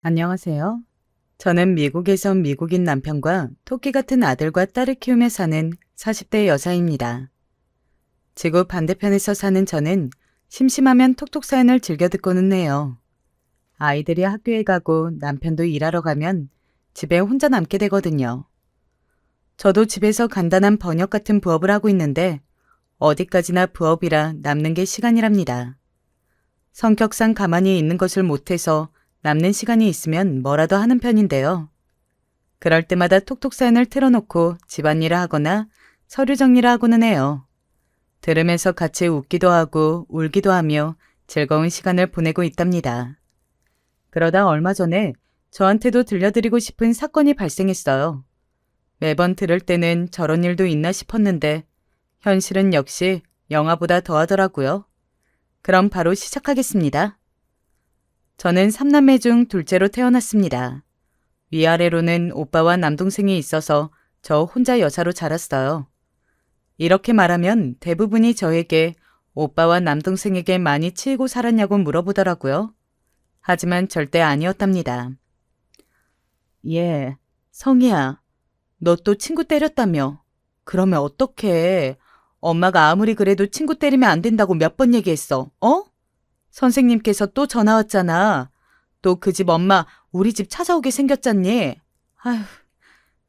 안녕하세요. 저는 미국에서 미국인 남편과 토끼 같은 아들과 딸을 키우며 사는 40대 여자입니다. 지구 반대편에서 사는 저는 심심하면 톡톡 사연을 즐겨 듣고는 해요. 아이들이 학교에 가고 남편도 일하러 가면 집에 혼자 남게 되거든요. 저도 집에서 간단한 번역 같은 부업을 하고 있는데 어디까지나 부업이라 남는 게 시간이랍니다. 성격상 가만히 있는 것을 못해서 남는 시간이 있으면 뭐라도 하는 편인데요. 그럴 때마다 톡톡 사연을 틀어놓고 집안일을 하거나 서류 정리를 하고는 해요. 들으면서 같이 웃기도 하고 울기도 하며 즐거운 시간을 보내고 있답니다. 그러다 얼마 전에 저한테도 들려드리고 싶은 사건이 발생했어요. 매번 들을 때는 저런 일도 있나 싶었는데 현실은 역시 영화보다 더하더라고요. 그럼 바로 시작하겠습니다. 저는 3남매 중 둘째로 태어났습니다. 위아래로는 오빠와 남동생이 있어서 저 혼자 여자로 자랐어요. 이렇게 말하면 대부분이 저에게 오빠와 남동생에게 많이 치이고 살았냐고 물어보더라고요. 하지만 절대 아니었답니다. 예, 성희야, 너 또 친구 때렸다며? 그러면 어떡해? 엄마가 아무리 그래도 친구 때리면 안 된다고 몇 번 얘기했어, 어? 선생님께서 또 전화 왔잖아. 또 그 집 엄마 우리 집 찾아오게 생겼잖니? 아휴,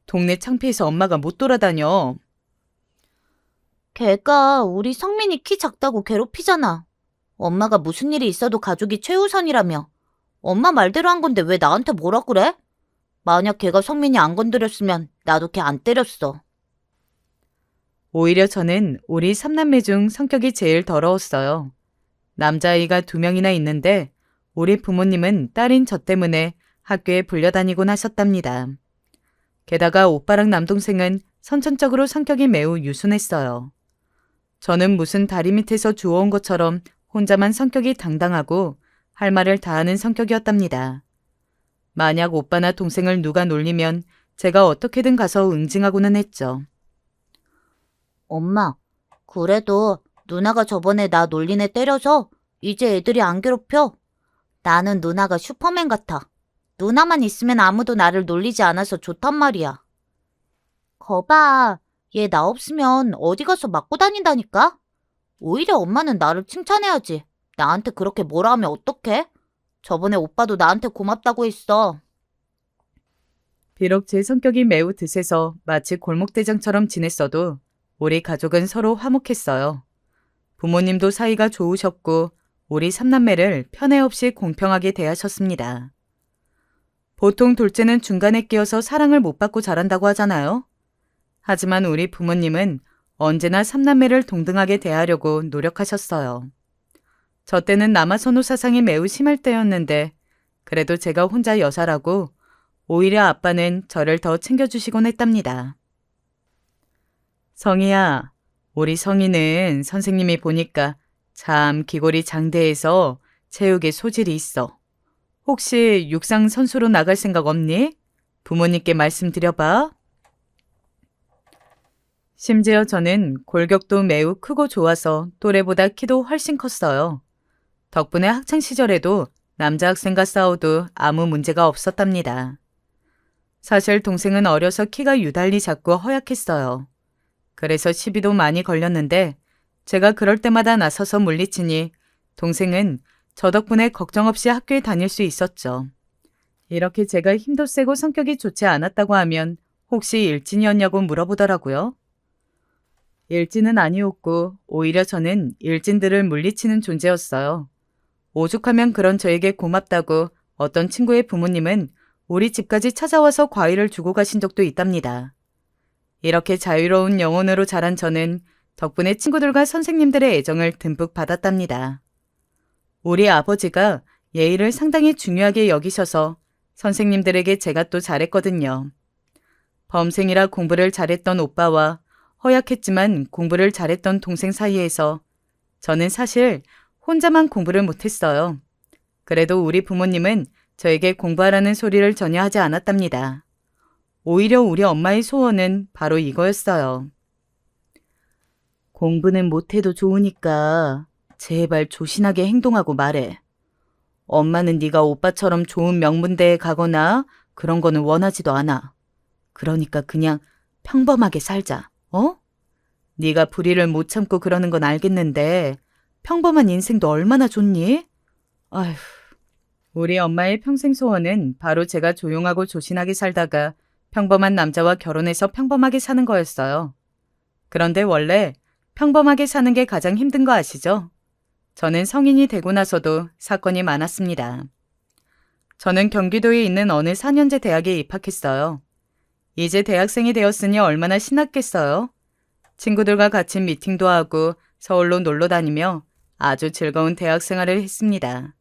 동네 창피해서 엄마가 못 돌아다녀. 걔가 우리 성민이 키 작다고 괴롭히잖아. 엄마가 무슨 일이 있어도 가족이 최우선이라며. 엄마 말대로 한 건데 왜 나한테 뭐라 그래? 만약 걔가 성민이 안 건드렸으면 나도 걔 안 때렸어. 오히려 저는 우리 3남매 중 성격이 제일 더러웠어요. 남자아이가 2명이나 있는데 우리 부모님은 딸인 저 때문에 학교에 불려다니곤 하셨답니다. 게다가 오빠랑 남동생은 선천적으로 성격이 매우 유순했어요. 저는 무슨 다리 밑에서 주워온 것처럼 혼자만 성격이 당당하고 할 말을 다 하는 성격이었답니다. 만약 오빠나 동생을 누가 놀리면 제가 어떻게든 가서 응징하고는 했죠. 엄마, 그래도 누나가 저번에 나 놀린 애 때려서 이제 애들이 안 괴롭혀. 나는 누나가 슈퍼맨 같아. 누나만 있으면 아무도 나를 놀리지 않아서 좋단 말이야. 거봐, 얘 나 없으면 어디 가서 맞고 다닌다니까? 오히려 엄마는 나를 칭찬해야지. 나한테 그렇게 뭐라 하면 어떡해? 저번에 오빠도 나한테 고맙다고 했어. 비록 제 성격이 매우 드세서 마치 골목대장처럼 지냈어도 우리 가족은 서로 화목했어요. 부모님도 사이가 좋으셨고 우리 3남매를 편애 없이 공평하게 대하셨습니다. 보통 둘째는 중간에 끼어서 사랑을 못 받고 자란다고 하잖아요. 하지만 우리 부모님은 언제나 3남매를 동등하게 대하려고 노력하셨어요. 저 때는 남아선호 사상이 매우 심할 때였는데 그래도 제가 혼자 여사라고 오히려 아빠는 저를 더 챙겨주시곤 했답니다. 성희야, 우리 성희는 선생님이 보니까 참 기골이 장대해서 체육에 소질이 있어. 혹시 육상 선수로 나갈 생각 없니? 부모님께 말씀드려봐. 심지어 저는 골격도 매우 크고 좋아서 또래보다 키도 훨씬 컸어요. 덕분에 학창시절에도 남자 학생과 싸워도 아무 문제가 없었답니다. 사실 동생은 어려서 키가 유달리 작고 허약했어요. 그래서 시비도 많이 걸렸는데 제가 그럴 때마다 나서서 물리치니 동생은 저 덕분에 걱정 없이 학교에 다닐 수 있었죠. 이렇게 제가 힘도 세고 성격이 좋지 않았다고 하면 혹시 일진이었냐고 물어보더라고요. 일진은 아니었고 오히려 저는 일진들을 물리치는 존재였어요. 오죽하면 그런 저에게 고맙다고 어떤 친구의 부모님은 우리 집까지 찾아와서 과일을 주고 가신 적도 있답니다. 이렇게 자유로운 영혼으로 자란 저는 덕분에 친구들과 선생님들의 애정을 듬뿍 받았답니다. 우리 아버지가 예의를 상당히 중요하게 여기셔서 선생님들에게 제가 또 잘했거든요. 범생이라 공부를 잘했던 오빠와 허약했지만 공부를 잘했던 동생 사이에서 저는 사실 혼자만 공부를 못했어요. 그래도 우리 부모님은 저에게 공부하라는 소리를 전혀 하지 않았답니다. 오히려 우리 엄마의 소원은 바로 이거였어요. 공부는 못해도 좋으니까 제발 조신하게 행동하고 말해. 엄마는 네가 오빠처럼 좋은 명문대에 가거나 그런 거는 원하지도 않아. 그러니까 그냥 평범하게 살자, 어? 네가 불의를 못 참고 그러는 건 알겠는데 평범한 인생도 얼마나 좋니? 아휴, 우리 엄마의 평생 소원은 바로 제가 조용하고 조신하게 살다가 평범한 남자와 결혼해서 평범하게 사는 거였어요. 그런데 원래 평범하게 사는 게 가장 힘든 거 아시죠? 저는 성인이 되고 나서도 사건이 많았습니다. 저는 경기도에 있는 어느 4년제 대학에 입학했어요. 이제 대학생이 되었으니 얼마나 신났겠어요? 친구들과 같이 미팅도 하고 서울로 놀러 다니며 아주 즐거운 대학 생활을 했습니다.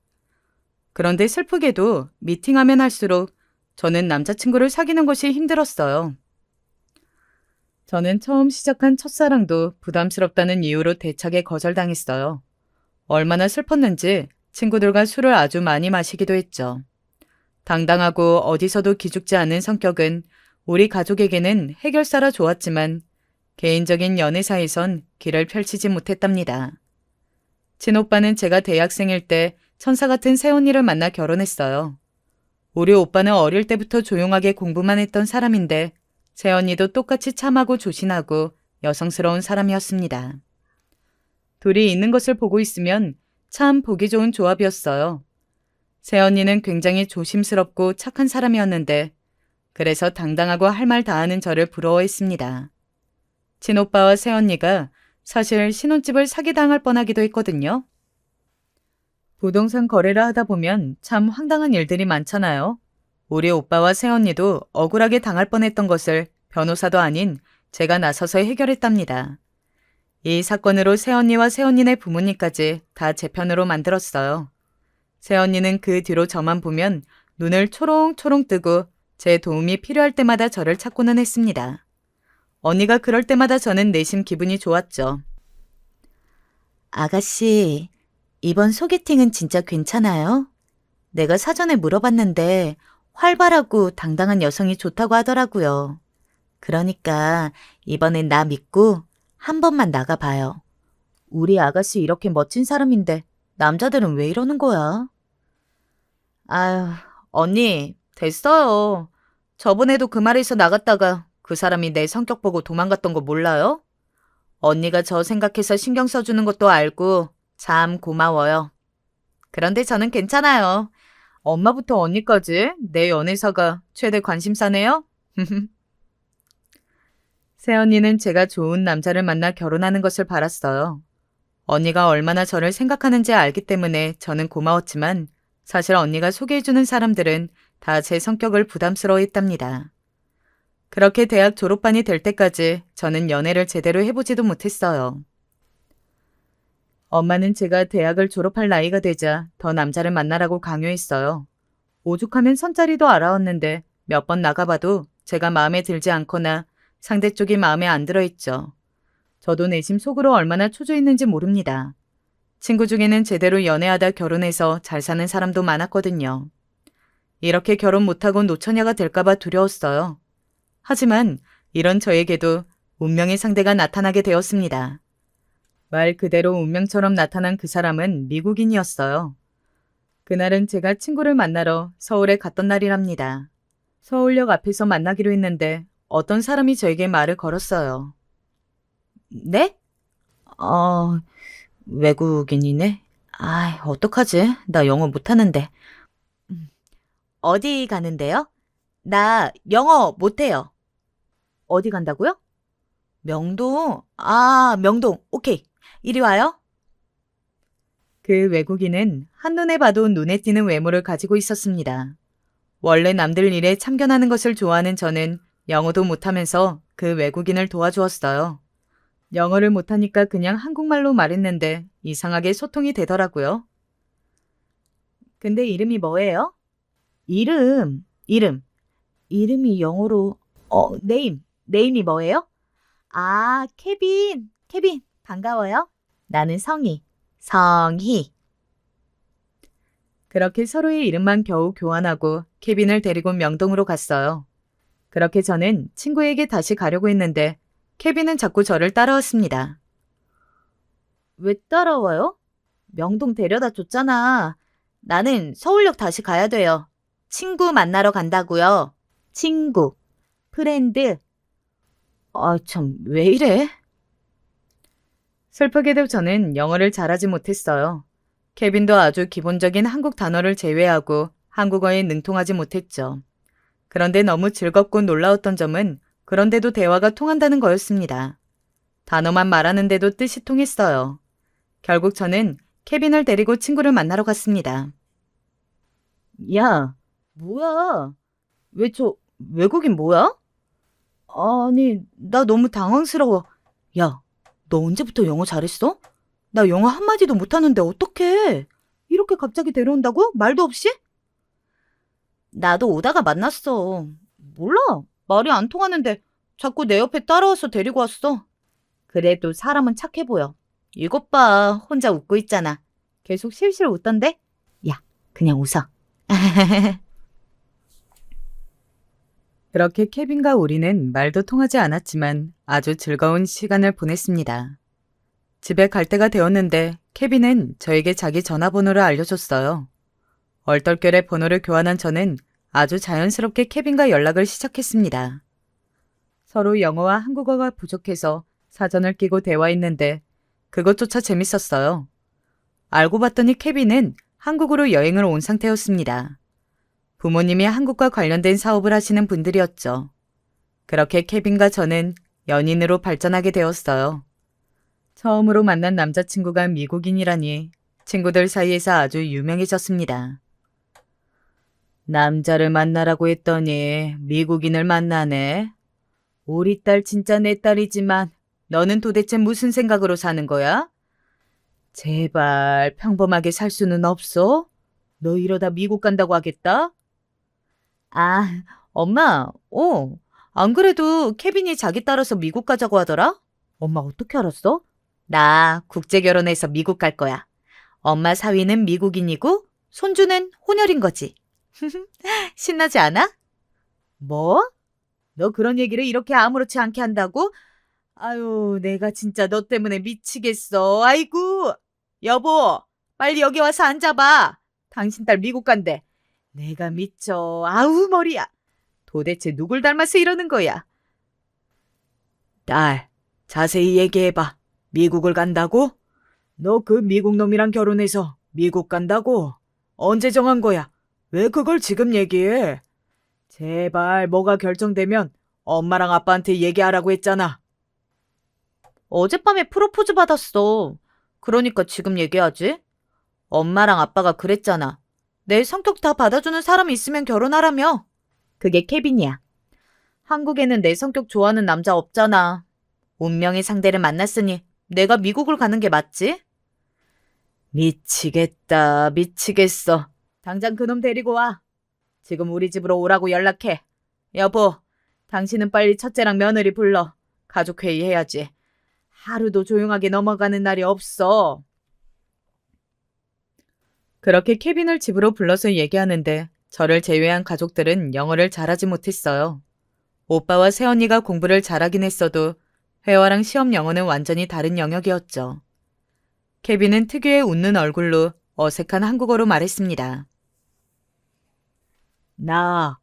그런데 슬프게도 미팅하면 할수록 저는 남자친구를 사귀는 것이 힘들었어요. 저는 처음 시작한 첫사랑도 부담스럽다는 이유로 대차게 거절당했어요. 얼마나 슬펐는지 친구들과 술을 아주 많이 마시기도 했죠. 당당하고 어디서도 기죽지 않은 성격은 우리 가족에게는 해결사라 좋았지만 개인적인 연애사에선 길을 펼치지 못했답니다. 친오빠는 제가 대학생일 때 천사 같은 새언니를 만나 결혼했어요. 우리 오빠는 어릴 때부터 조용하게 공부만 했던 사람인데 새언니도 똑같이 참하고 조신하고 여성스러운 사람이었습니다. 둘이 있는 것을 보고 있으면 참 보기 좋은 조합이었어요. 새언니는 굉장히 조심스럽고 착한 사람이었는데 그래서 당당하고 할 말 다 하는 저를 부러워했습니다. 친오빠와 새언니가 사실 신혼집을 사기당할 뻔하기도 했거든요. 부동산 거래를 하다 보면 참 황당한 일들이 많잖아요. 우리 오빠와 새언니도 억울하게 당할 뻔했던 것을 변호사도 아닌 제가 나서서 해결했답니다. 이 사건으로 새언니와 새언니네 부모님까지 다 제 편으로 만들었어요. 새언니는 그 뒤로 저만 보면 눈을 초롱초롱 뜨고 제 도움이 필요할 때마다 저를 찾고는 했습니다. 언니가 그럴 때마다 저는 내심 기분이 좋았죠. 아가씨, 이번 소개팅은 진짜 괜찮아요? 내가 사전에 물어봤는데 활발하고 당당한 여성이 좋다고 하더라고요. 그러니까 이번엔 나 믿고 한 번만 나가봐요. 우리 아가씨 이렇게 멋진 사람인데 남자들은 왜 이러는 거야? 아유, 언니, 됐어요. 저번에도 그 말에서 나갔다가 그 사람이 내 성격 보고 도망갔던 거 몰라요? 언니가 저 생각해서 신경 써주는 것도 알고 참 고마워요. 그런데 저는 괜찮아요. 엄마부터 언니까지 내 연애사가 최대 관심사네요? 새언니는 제가 좋은 남자를 만나 결혼하는 것을 바랐어요. 언니가 얼마나 저를 생각하는지 알기 때문에 저는 고마웠지만 사실 언니가 소개해주는 사람들은 다 제 성격을 부담스러워했답니다. 그렇게 대학 졸업반이 될 때까지 저는 연애를 제대로 해보지도 못했어요. 엄마는 제가 대학을 졸업할 나이가 되자 더 남자를 만나라고 강요했어요. 오죽하면 선자리도 알아왔는데 몇 번 나가봐도 제가 마음에 들지 않거나 상대 쪽이 마음에 안 들어 했죠. 저도 내심 속으로 얼마나 초조했는지 모릅니다. 친구 중에는 제대로 연애하다 결혼해서 잘 사는 사람도 많았거든요. 이렇게 결혼 못하고 노처녀가 될까봐 두려웠어요. 하지만 이런 저에게도 운명의 상대가 나타나게 되었습니다. 말 그대로 운명처럼 나타난 그 사람은 미국인이었어요. 그날은 제가 친구를 만나러 서울에 갔던 날이랍니다. 서울역 앞에서 만나기로 했는데 어떤 사람이 저에게 말을 걸었어요. 네? 외국인이네? 어떡하지? 나 영어 못하는데. 어디 가는데요? 나 영어 못해요. 어디 간다고요? 명동? 명동. 오케이. 이리 와요. 그 외국인은 한눈에 봐도 눈에 띄는 외모를 가지고 있었습니다. 원래 남들 일에 참견하는 것을 좋아하는 저는 영어도 못하면서 그 외국인을 도와주었어요. 영어를 못하니까 그냥 한국말로 말했는데 이상하게 소통이 되더라고요. 근데 이름이 뭐예요? 이름. 이름이 영어로, 네임이 뭐예요? 케빈, 반가워요. 나는 성희. 그렇게 서로의 이름만 겨우 교환하고 케빈을 데리고 명동으로 갔어요. 그렇게 저는 친구에게 다시 가려고 했는데 케빈은 자꾸 저를 따라왔습니다. 왜 따라와요? 명동 데려다 줬잖아. 나는 서울역 다시 가야 돼요. 친구 만나러 간다고요. 친구, 프렌드. 아, 참, 왜 이래? 슬프게도 저는 영어를 잘하지 못했어요. 케빈도 아주 기본적인 한국 단어를 제외하고 한국어에 능통하지 못했죠. 그런데 너무 즐겁고 놀라웠던 점은 그런데도 대화가 통한다는 거였습니다. 단어만 말하는데도 뜻이 통했어요. 결국 저는 케빈을 데리고 친구를 만나러 갔습니다. 야, 뭐야? 외국인 뭐야? 아니, 나 너무 당황스러워. 야, 너 언제부터 영어 잘했어? 나 영어 한마디도 못하는데 어떡해? 이렇게 갑자기 데려온다고? 말도 없이? 나도 오다가 만났어. 몰라. 말이 안 통하는데 자꾸 내 옆에 따라와서 데리고 왔어. 그래도 사람은 착해 보여. 이것 봐. 혼자 웃고 있잖아. 계속 실실 웃던데? 야, 그냥 웃어. 그렇게 케빈과 우리는 말도 통하지 않았지만 아주 즐거운 시간을 보냈습니다. 집에 갈 때가 되었는데 케빈은 저에게 자기 전화번호를 알려줬어요. 얼떨결에 번호를 교환한 저는 아주 자연스럽게 케빈과 연락을 시작했습니다. 서로 영어와 한국어가 부족해서 사전을 끼고 대화했는데 그것조차 재밌었어요. 알고 봤더니 케빈은 한국으로 여행을 온 상태였습니다. 부모님이 한국과 관련된 사업을 하시는 분들이었죠. 그렇게 케빈과 저는 연인으로 발전하게 되었어요. 처음으로 만난 남자친구가 미국인이라니 친구들 사이에서 아주 유명해졌습니다. 남자를 만나라고 했더니 미국인을 만나네. 우리 딸 진짜 내 딸이지만 너는 도대체 무슨 생각으로 사는 거야? 제발 평범하게 살 수는 없어? 너 이러다 미국 간다고 하겠다? 아, 엄마, 안 그래도 케빈이 자기 따라서 미국 가자고 하더라? 엄마 어떻게 알았어? 나 국제 결혼해서 미국 갈 거야. 엄마 사위는 미국인이고 손주는 혼혈인 거지. 신나지 않아? 뭐? 너 그런 얘기를 이렇게 아무렇지 않게 한다고? 아유, 내가 진짜 너 때문에 미치겠어. 아이고, 여보, 빨리 여기 와서 앉아봐. 당신 딸 미국 간대. 내가 미쳐. 아우, 머리야. 도대체 누굴 닮아서 이러는 거야? 딸, 자세히 얘기해봐. 미국을 간다고? 너 그 미국 놈이랑 결혼해서 미국 간다고? 언제 정한 거야? 왜 그걸 지금 얘기해? 제발 뭐가 결정되면 엄마랑 아빠한테 얘기하라고 했잖아. 어젯밤에 프로포즈 받았어. 그러니까 지금 얘기하지? 엄마랑 아빠가 그랬잖아. 내 성격 다 받아주는 사람이 있으면 결혼하라며. 그게 케빈이야. 한국에는 내 성격 좋아하는 남자 없잖아. 운명의 상대를 만났으니 내가 미국을 가는 게 맞지? 미치겠다, 미치겠어. 당장 그놈 데리고 와. 지금 우리 집으로 오라고 연락해. 여보, 당신은 빨리 첫째랑 며느리 불러. 가족회의 해야지. 하루도 조용하게 넘어가는 날이 없어. 그렇게 케빈을 집으로 불러서 얘기하는데 저를 제외한 가족들은 영어를 잘하지 못했어요. 오빠와 새언니가 공부를 잘하긴 했어도 회화랑 시험 영어는 완전히 다른 영역이었죠. 케빈은 특유의 웃는 얼굴로 어색한 한국어로 말했습니다. 나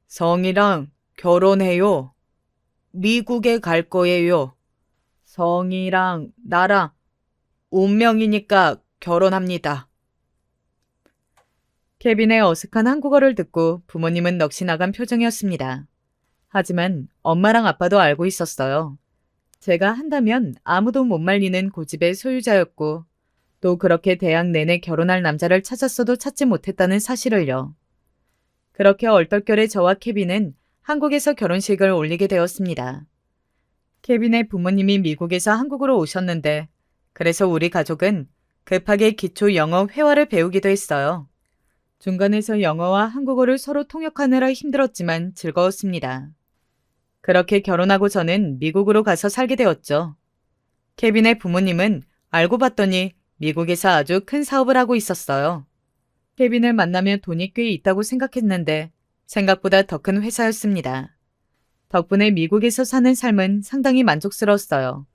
성이랑 결혼해요. 미국에 갈 거예요. 성이랑 나랑 운명이니까 결혼합니다. 케빈의 어색한 한국어를 듣고 부모님은 넋이 나간 표정이었습니다. 하지만 엄마랑 아빠도 알고 있었어요. 제가 한다면 아무도 못 말리는 고집의 소유자였고 또 그렇게 대학 내내 결혼할 남자를 찾았어도 찾지 못했다는 사실을요. 그렇게 얼떨결에 저와 케빈은 한국에서 결혼식을 올리게 되었습니다. 케빈의 부모님이 미국에서 한국으로 오셨는데 그래서 우리 가족은 급하게 기초 영어 회화를 배우기도 했어요. 중간에서 영어와 한국어를 서로 통역하느라 힘들었지만 즐거웠습니다. 그렇게 결혼하고 저는 미국으로 가서 살게 되었죠. 케빈의 부모님은 알고 봤더니 미국에서 아주 큰 사업을 하고 있었어요. 케빈을 만나면 돈이 꽤 있다고 생각했는데 생각보다 더 큰 회사였습니다. 덕분에 미국에서 사는 삶은 상당히 만족스러웠어요.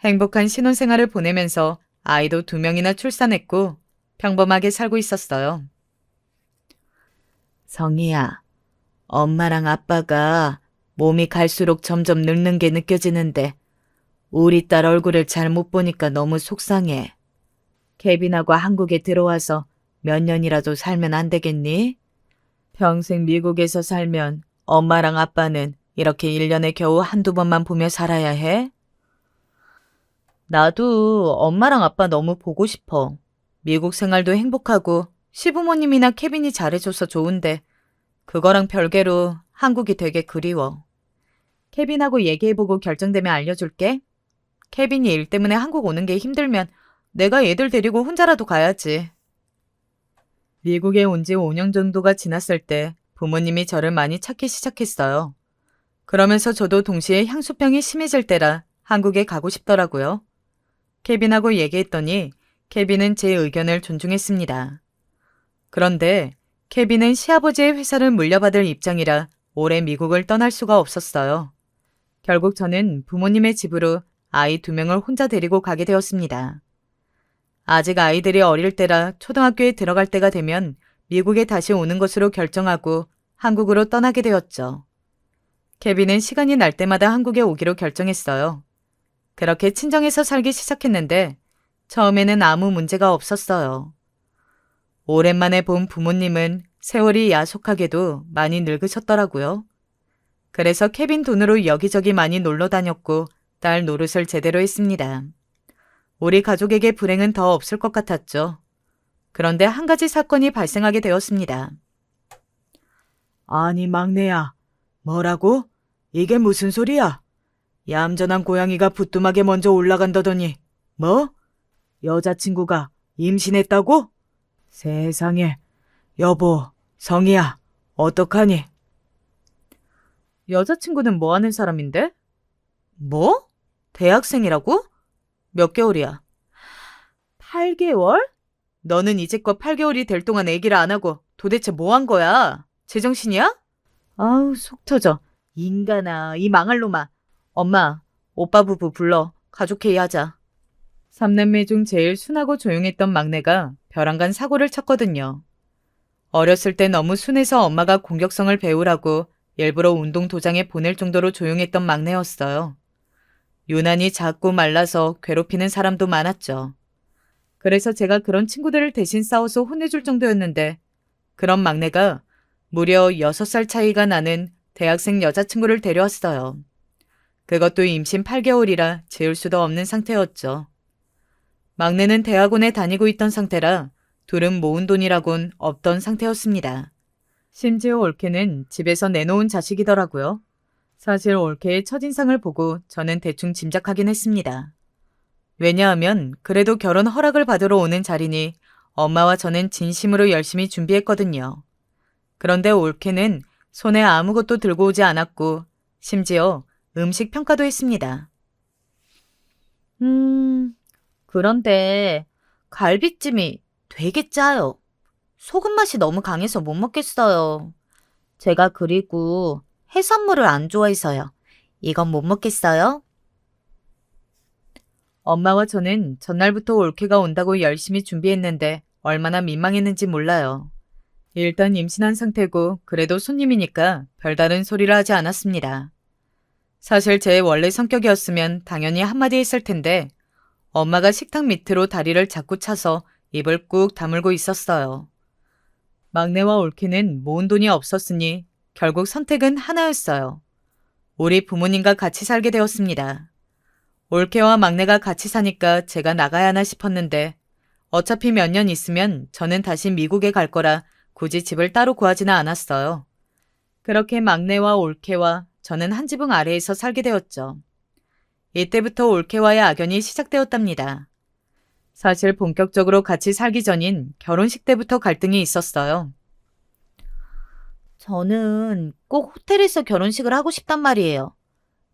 행복한 신혼생활을 보내면서 아이도 2명이나 출산했고 평범하게 살고 있었어요. 성희야, 엄마랑 아빠가 몸이 갈수록 점점 늙는 게 느껴지는데 우리 딸 얼굴을 잘 못 보니까 너무 속상해. 케빈하고 한국에 들어와서 몇 년이라도 살면 안 되겠니? 평생 미국에서 살면 엄마랑 아빠는 이렇게 1년에 겨우 한두 번만 보며 살아야 해? 나도 엄마랑 아빠 너무 보고 싶어. 미국 생활도 행복하고 시부모님이나 케빈이 잘해줘서 좋은데 그거랑 별개로 한국이 되게 그리워. 케빈하고 얘기해보고 결정되면 알려줄게. 케빈이 일 때문에 한국 오는 게 힘들면 내가 얘들 데리고 혼자라도 가야지. 미국에 온 지 5년 정도가 지났을 때 부모님이 저를 많이 찾기 시작했어요. 그러면서 저도 동시에 향수병이 심해질 때라 한국에 가고 싶더라고요. 케빈하고 얘기했더니 케빈은 제 의견을 존중했습니다. 그런데 케빈은 시아버지의 회사를 물려받을 입장이라 올해 미국을 떠날 수가 없었어요. 결국 저는 부모님의 집으로 아이 2명을 혼자 데리고 가게 되었습니다. 아직 아이들이 어릴 때라 초등학교에 들어갈 때가 되면 미국에 다시 오는 것으로 결정하고 한국으로 떠나게 되었죠. 케빈은 시간이 날 때마다 한국에 오기로 결정했어요. 그렇게 친정에서 살기 시작했는데 처음에는 아무 문제가 없었어요. 오랜만에 본 부모님은 세월이 야속하게도 많이 늙으셨더라고요. 그래서 케빈 돈으로 여기저기 많이 놀러 다녔고 딸 노릇을 제대로 했습니다. 우리 가족에게 불행은 더 없을 것 같았죠. 그런데 한 가지 사건이 발생하게 되었습니다. 아니 막내야, 뭐라고? 이게 무슨 소리야? 얌전한 고양이가 부뚜막에 먼저 올라간다더니 뭐? 여자친구가 임신했다고? 세상에. 여보, 성희야, 어떡하니? 여자친구는 뭐 하는 사람인데? 뭐? 대학생이라고? 몇 개월이야? 8개월? 너는 이제껏 8개월이 될 동안 얘기를 안 하고 도대체 뭐 한 거야? 제정신이야? 아우, 속 터져. 인간아, 이 망할 놈아. 엄마, 오빠 부부 불러. 가족회의 하자. 3남매 중 제일 순하고 조용했던 막내가 벼랑간 사고를 쳤거든요. 어렸을 때 너무 순해서 엄마가 공격성을 배우라고 일부러 운동 도장에 보낼 정도로 조용했던 막내였어요. 유난히 작고 말라서 괴롭히는 사람도 많았죠. 그래서 제가 그런 친구들을 대신 싸워서 혼내줄 정도였는데 그런 막내가 무려 6살 차이가 나는 대학생 여자친구를 데려왔어요. 그것도 임신 8개월이라 재울 수도 없는 상태였죠. 막내는 대학원에 다니고 있던 상태라 둘은 모은 돈이라곤 없던 상태였습니다. 심지어 올케는 집에서 내놓은 자식이더라고요. 사실 올케의 첫인상을 보고 저는 대충 짐작하긴 했습니다. 왜냐하면 그래도 결혼 허락을 받으러 오는 자리니 엄마와 저는 진심으로 열심히 준비했거든요. 그런데 올케는 손에 아무것도 들고 오지 않았고 심지어 음식 평가도 했습니다. 그런데 갈비찜이 되게 짜요. 소금 맛이 너무 강해서 못 먹겠어요. 제가 그리고 해산물을 안 좋아해서요. 이건 못 먹겠어요? 엄마와 저는 전날부터 올케가 온다고 열심히 준비했는데 얼마나 민망했는지 몰라요. 일단 임신한 상태고 그래도 손님이니까 별다른 소리를 하지 않았습니다. 사실 제 원래 성격이었으면 당연히 한마디 했을 텐데 엄마가 식탁 밑으로 다리를 자꾸 차서 입을 꾹 다물고 있었어요. 막내와 올케는 모은 돈이 없었으니 결국 선택은 하나였어요. 우리 부모님과 같이 살게 되었습니다. 올케와 막내가 같이 사니까 제가 나가야 하나 싶었는데 어차피 몇 년 있으면 저는 다시 미국에 갈 거라 굳이 집을 따로 구하지는 않았어요. 그렇게 막내와 올케와 저는 한 지붕 아래에서 살게 되었죠. 이때부터 올케와의 악연이 시작되었답니다. 사실 본격적으로 같이 살기 전인 결혼식 때부터 갈등이 있었어요. 저는 꼭 호텔에서 결혼식을 하고 싶단 말이에요.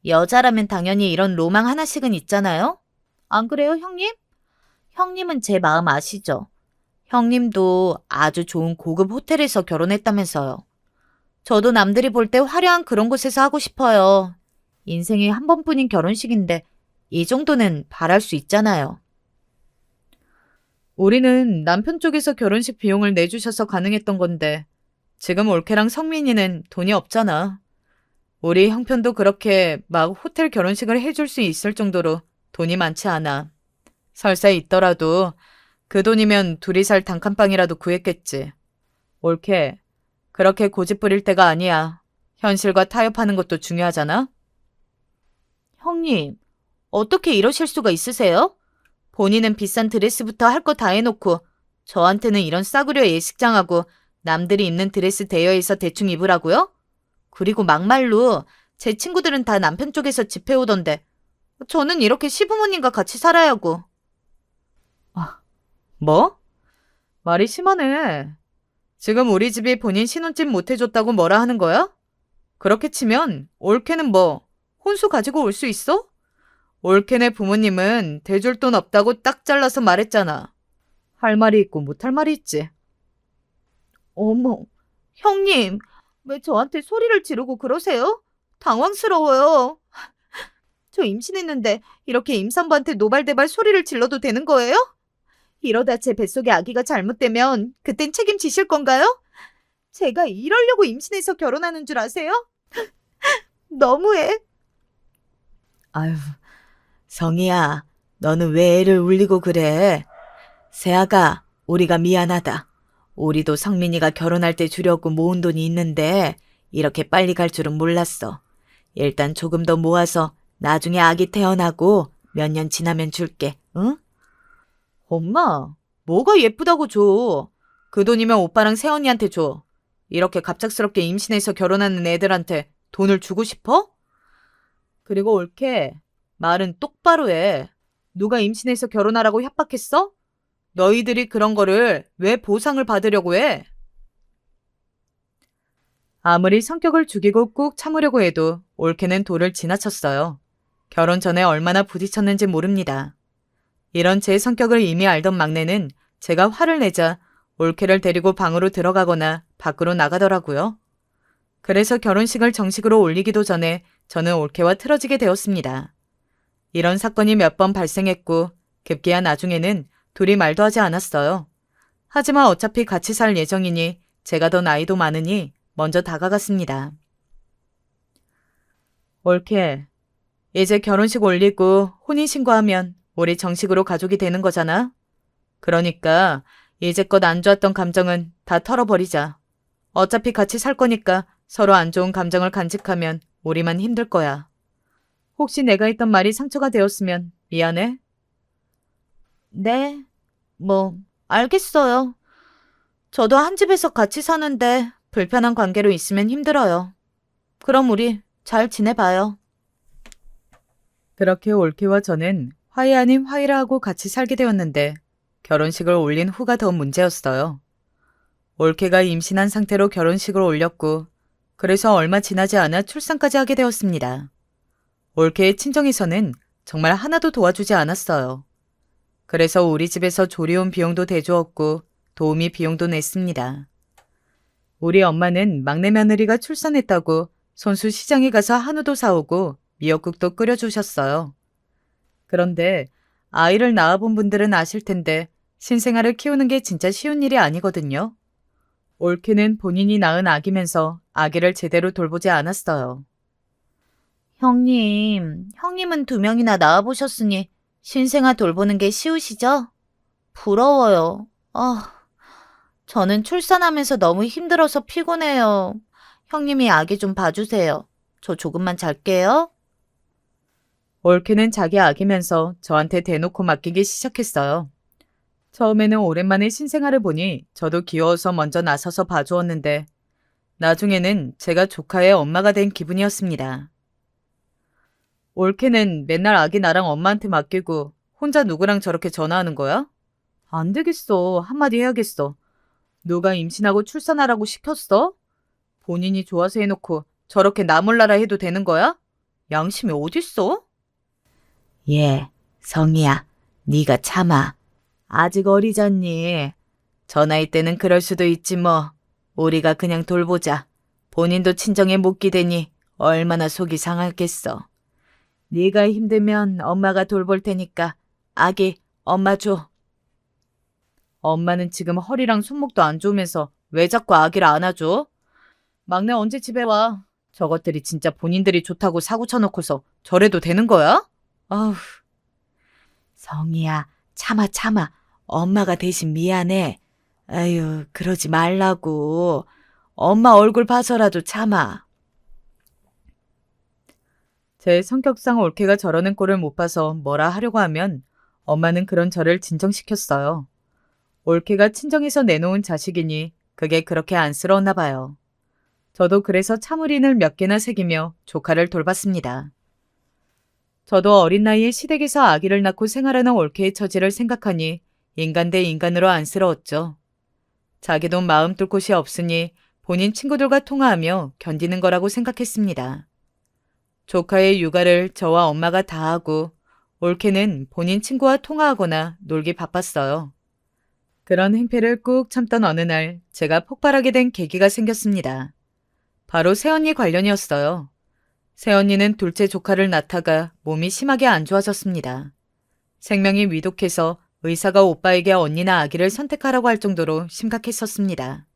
여자라면 당연히 이런 로망 하나씩은 있잖아요? 안 그래요, 형님? 형님은 제 마음 아시죠? 형님도 아주 좋은 고급 호텔에서 결혼했다면서요. 저도 남들이 볼 때 화려한 그런 곳에서 하고 싶어요. 인생에 한 번뿐인 결혼식인데 이 정도는 바랄 수 있잖아요. 우리는 남편 쪽에서 결혼식 비용을 내주셔서 가능했던 건데 지금 올케랑 성민이는 돈이 없잖아. 우리 형편도 그렇게 막 호텔 결혼식을 해줄 수 있을 정도로 돈이 많지 않아. 설사 있더라도 그 돈이면 둘이 살 단칸방이라도 구했겠지. 올케, 그렇게 고집 부릴 때가 아니야. 현실과 타협하는 것도 중요하잖아? 형님, 어떻게 이러실 수가 있으세요? 본인은 비싼 드레스부터 할 거 다 해놓고 저한테는 이런 싸구려 예식장하고 남들이 입는 드레스 대여해서 대충 입으라고요? 그리고 막말로 제 친구들은 다 남편 쪽에서 집해오던데 저는 이렇게 시부모님과 같이 살아야 하고. 아, 뭐? 말이 심하네. 지금 우리 집이 본인 신혼집 못 해줬다고 뭐라 하는 거야? 그렇게 치면 올케는 뭐 혼수 가지고 올 수 있어? 올케네 부모님은 대줄 돈 없다고 딱 잘라서 말했잖아. 할 말이 있고 못할 말이 있지. 어머, 형님, 왜 저한테 소리를 지르고 그러세요? 당황스러워요. 저 임신했는데 이렇게 임산부한테 노발대발 소리를 질러도 되는 거예요? 이러다 제 뱃속에 아기가 잘못되면 그땐 책임지실 건가요? 제가 이러려고 임신해서 결혼하는 줄 아세요? 너무해. 아유, 성희야, 너는 왜 애를 울리고 그래? 세아가, 우리가 미안하다. 우리도 성민이가 결혼할 때 주려고 모은 돈이 있는데 이렇게 빨리 갈 줄은 몰랐어. 일단 조금 더 모아서 나중에 아기 태어나고 몇 년 지나면 줄게, 응? 엄마, 뭐가 예쁘다고 줘. 그 돈이면 오빠랑 새언니한테 줘. 이렇게 갑작스럽게 임신해서 결혼하는 애들한테 돈을 주고 싶어? 그리고 올케, 말은 똑바로 해. 누가 임신해서 결혼하라고 협박했어? 너희들이 그런 거를 왜 보상을 받으려고 해? 아무리 성격을 죽이고 꾹 참으려고 해도 올케는 도를 지나쳤어요. 결혼 전에 얼마나 부딪혔는지 모릅니다. 이런 제 성격을 이미 알던 막내는 제가 화를 내자 올케를 데리고 방으로 들어가거나 밖으로 나가더라고요. 그래서 결혼식을 정식으로 올리기도 전에 저는 올케와 틀어지게 되었습니다. 이런 사건이 몇 번 발생했고 급기야 나중에는 둘이 말도 하지 않았어요. 하지만 어차피 같이 살 예정이니 제가 더 나이도 많으니 먼저 다가갔습니다. 올케, 이제 결혼식 올리고 혼인신고하면 우리 정식으로 가족이 되는 거잖아? 그러니까 이제껏 안 좋았던 감정은 다 털어버리자. 어차피 같이 살 거니까 서로 안 좋은 감정을 간직하면 우리만 힘들 거야. 혹시 내가 했던 말이 상처가 되었으면 미안해? 네, 알겠어요. 저도 한 집에서 같이 사는데 불편한 관계로 있으면 힘들어요. 그럼 우리 잘 지내봐요. 그렇게 올케와 저는 화해 아닌 화해를 하고 같이 살게 되었는데 결혼식을 올린 후가 더 문제였어요. 올케가 임신한 상태로 결혼식을 올렸고 그래서 얼마 지나지 않아 출산까지 하게 되었습니다. 올케의 친정에서는 정말 하나도 도와주지 않았어요. 그래서 우리 집에서 조리원 비용도 대주었고 도우미 비용도 냈습니다. 우리 엄마는 막내 며느리가 출산했다고 손수 시장에 가서 한우도 사오고 미역국도 끓여주셨어요. 그런데 아이를 낳아본 분들은 아실 텐데 신생아를 키우는 게 진짜 쉬운 일이 아니거든요. 올케는 본인이 낳은 아기면서 아기를 제대로 돌보지 않았어요. 형님은 2명이나 낳아보셨으니 신생아 돌보는 게 쉬우시죠? 부러워요. 저는 출산하면서 너무 힘들어서 피곤해요. 형님이 아기 좀 봐주세요. 저 조금만 잘게요. 올케는 자기 아기면서 저한테 대놓고 맡기기 시작했어요. 처음에는 오랜만에 신생아를 보니 저도 귀여워서 먼저 나서서 봐주었는데 나중에는 제가 조카의 엄마가 된 기분이었습니다. 올케는 맨날 아기 나랑 엄마한테 맡기고 혼자 누구랑 저렇게 전화하는 거야? 안 되겠어. 한마디 해야겠어. 누가 임신하고 출산하라고 시켰어? 본인이 좋아서 해놓고 저렇게 나 몰라라 해도 되는 거야? 양심이 어딨어? 예, 성희야, 네가 참아. 아직 어리잖니. 저 나이 때는 그럴 수도 있지 뭐. 우리가 그냥 돌보자. 본인도 친정에 못 기대니 얼마나 속이 상하겠어. 네가 힘들면 엄마가 돌볼 테니까 아기 엄마 줘. 엄마는 지금 허리랑 손목도 안 좋으면서 왜 자꾸 아기를 안아줘? 막내 언제 집에 와? 저것들이 진짜 본인들이 좋다고 사고 쳐놓고서 저래도 되는 거야? 아우. 성희야, 참아, 참아. 엄마가 대신 미안해. 아유, 그러지 말라고. 엄마 얼굴 봐서라도 참아. 제 성격상 올케가 저러는 꼴을 못 봐서 뭐라 하려고 하면 엄마는 그런 저를 진정시켰어요. 올케가 친정에서 내놓은 자식이니 그게 그렇게 안쓰러웠나 봐요. 저도 그래서 참을인을 몇 개나 새기며 조카를 돌봤습니다. 저도 어린 나이에 시댁에서 아기를 낳고 생활하는 올케의 처지를 생각하니 인간 대 인간으로 안쓰러웠죠. 자기도 마음 뚫 곳이 없으니 본인 친구들과 통화하며 견디는 거라고 생각했습니다. 조카의 육아를 저와 엄마가 다 하고 올케는 본인 친구와 통화하거나 놀기 바빴어요. 그런 행패를 꾹 참던 어느 날 제가 폭발하게 된 계기가 생겼습니다. 바로 새언니 관련이었어요. 새언니는 둘째 조카를 낳다가 몸이 심하게 안 좋아졌습니다. 생명이 위독해서 의사가 오빠에게 언니나 아기를 선택하라고 할 정도로 심각했었습니다.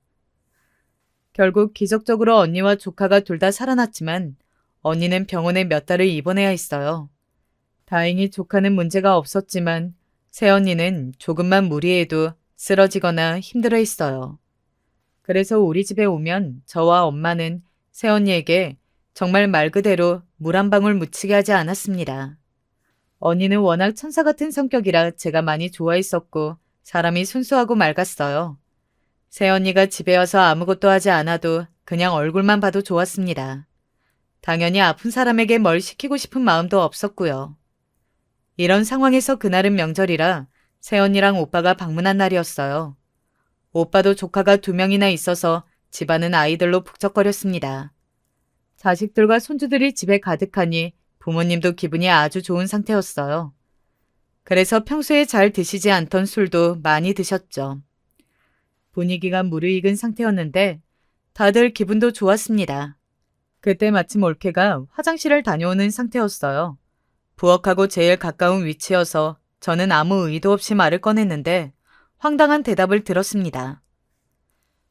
결국 기적적으로 언니와 조카가 둘 다 살아났지만 언니는 병원에 몇 달을 입원해야 했어요. 다행히 조카는 문제가 없었지만 새언니는 조금만 무리해도 쓰러지거나 힘들어했어요. 그래서 우리 집에 오면 저와 엄마는 새언니에게 정말 말 그대로 물 한 방울 묻히게 하지 않았습니다. 언니는 워낙 천사 같은 성격이라 제가 많이 좋아했었고 사람이 순수하고 맑았어요. 새언니가 집에 와서 아무것도 하지 않아도 그냥 얼굴만 봐도 좋았습니다. 당연히 아픈 사람에게 뭘 시키고 싶은 마음도 없었고요. 이런 상황에서 그날은 명절이라 새언니랑 오빠가 방문한 날이었어요. 오빠도 조카가 2명이나 있어서 집안은 아이들로 북적거렸습니다. 자식들과 손주들이 집에 가득하니 부모님도 기분이 아주 좋은 상태였어요. 그래서 평소에 잘 드시지 않던 술도 많이 드셨죠. 분위기가 무르익은 상태였는데 다들 기분도 좋았습니다. 그때 마침 올케가 화장실을 다녀오는 상태였어요. 부엌하고 제일 가까운 위치여서 저는 아무 의도 없이 말을 꺼냈는데 황당한 대답을 들었습니다.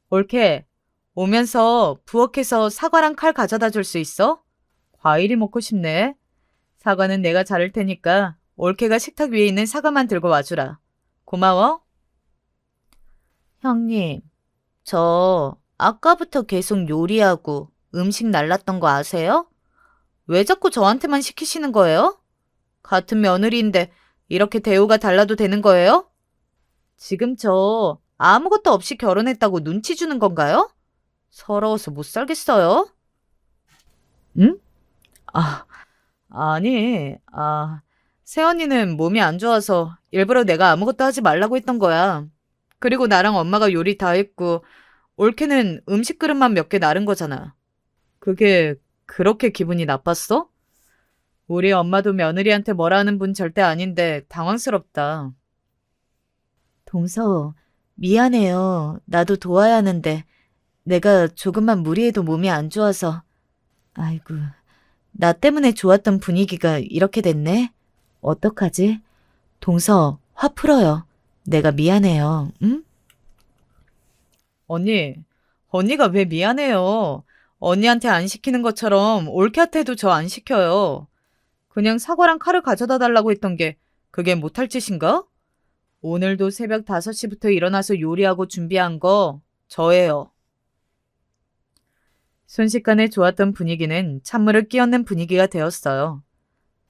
올케, 오면서 부엌에서 사과랑 칼 가져다 줄 수 있어? 과일이 먹고 싶네. 사과는 내가 자를 테니까 올케가 식탁 위에 있는 사과만 들고 와주라. 고마워. 형님, 저 아까부터 계속 요리하고 음식 날랐던 거 아세요? 왜 자꾸 저한테만 시키시는 거예요? 같은 며느리인데 이렇게 대우가 달라도 되는 거예요? 지금 저 아무것도 없이 결혼했다고 눈치 주는 건가요? 서러워서 못 살겠어요? 응? 아니, 새언니는 몸이 안 좋아서 일부러 내가 아무것도 하지 말라고 했던 거야. 그리고 나랑 엄마가 요리 다 했고, 올케는 음식 그릇만 몇 개 나른 거잖아. 그게 그렇게 기분이 나빴어? 우리 엄마도 며느리한테 뭐라 하는 분 절대 아닌데 당황스럽다. 동서, 미안해요. 나도 도와야 하는데 내가 조금만 무리해도 몸이 안 좋아서. 아이고, 나 때문에 좋았던 분위기가 이렇게 됐네. 어떡하지? 동서, 화 풀어요. 내가 미안해요. 응? 언니가 왜 미안해요? 언니한테 안 시키는 것처럼 올케한테도 저 안 시켜요. 그냥 사과랑 칼을 가져다 달라고 했던 게 그게 못할 짓인가? 오늘도 새벽 5시부터 일어나서 요리하고 준비한 거 저예요. 순식간에 좋았던 분위기는 찬물을 끼얹는 분위기가 되었어요.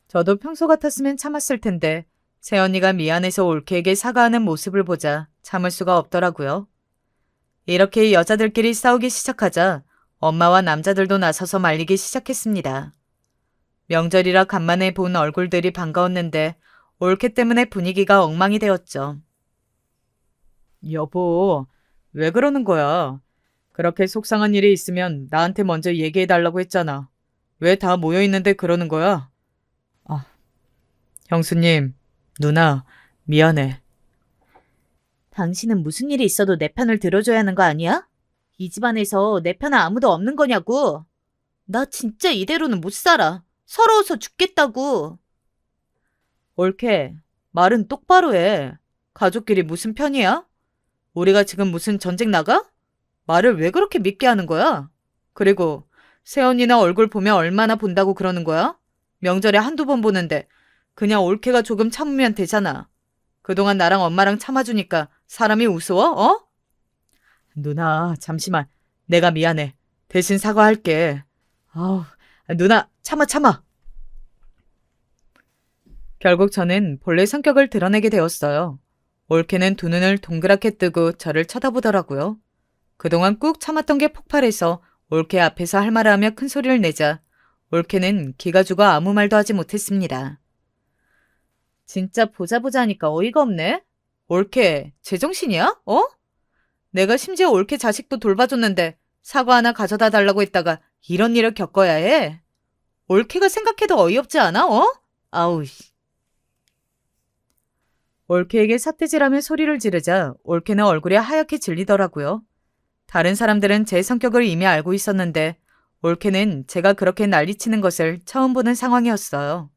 저도 평소 같았으면 참았을 텐데 새언니가 미안해서 올케에게 사과하는 모습을 보자 참을 수가 없더라고요. 이렇게 여자들끼리 싸우기 시작하자 엄마와 남자들도 나서서 말리기 시작했습니다. 명절이라 간만에 본 얼굴들이 반가웠는데 올케 때문에 분위기가 엉망이 되었죠. 여보, 왜 그러는 거야? 그렇게 속상한 일이 있으면 나한테 먼저 얘기해달라고 했잖아. 왜 다 모여있는데 그러는 거야? 형수님, 누나, 미안해. 당신은 무슨 일이 있어도 내 편을 들어줘야 하는 거 아니야? 이 집안에서 내 편은 아무도 없는 거냐고. 나 진짜 이대로는 못 살아. 서러워서 죽겠다고. 올케, 말은 똑바로 해. 가족끼리 무슨 편이야? 우리가 지금 무슨 전쟁 나가? 말을 왜 그렇게 믿게 하는 거야? 그리고 세연이나 얼굴 보면 얼마나 본다고 그러는 거야? 명절에 한두 번 보는데 그냥 올케가 조금 참으면 되잖아. 그동안 나랑 엄마랑 참아주니까 사람이 우스워? 어? 누나, 잠시만. 내가 미안해. 대신 사과할게. 아우, 누나, 참아. 결국 저는 본래 성격을 드러내게 되었어요. 올케는 두 눈을 동그랗게 뜨고 저를 쳐다보더라고요. 그동안 꾹 참았던 게 폭발해서 올케 앞에서 할 말을 하며 큰 소리를 내자 올케는 기가 죽어 아무 말도 하지 못했습니다. 진짜 보자 하니까 어이가 없네? 올케, 제정신이야? 어? 내가 심지어 올케 자식도 돌봐줬는데 사과 하나 가져다 달라고 했다가 이런 일을 겪어야 해? 올케가 생각해도 어이없지 않아? 어? 아우, 올케에게 삿대질하며 소리를 지르자 올케는 얼굴이 하얗게 질리더라고요. 다른 사람들은 제 성격을 이미 알고 있었는데 올케는 제가 그렇게 난리치는 것을 처음 보는 상황이었어요.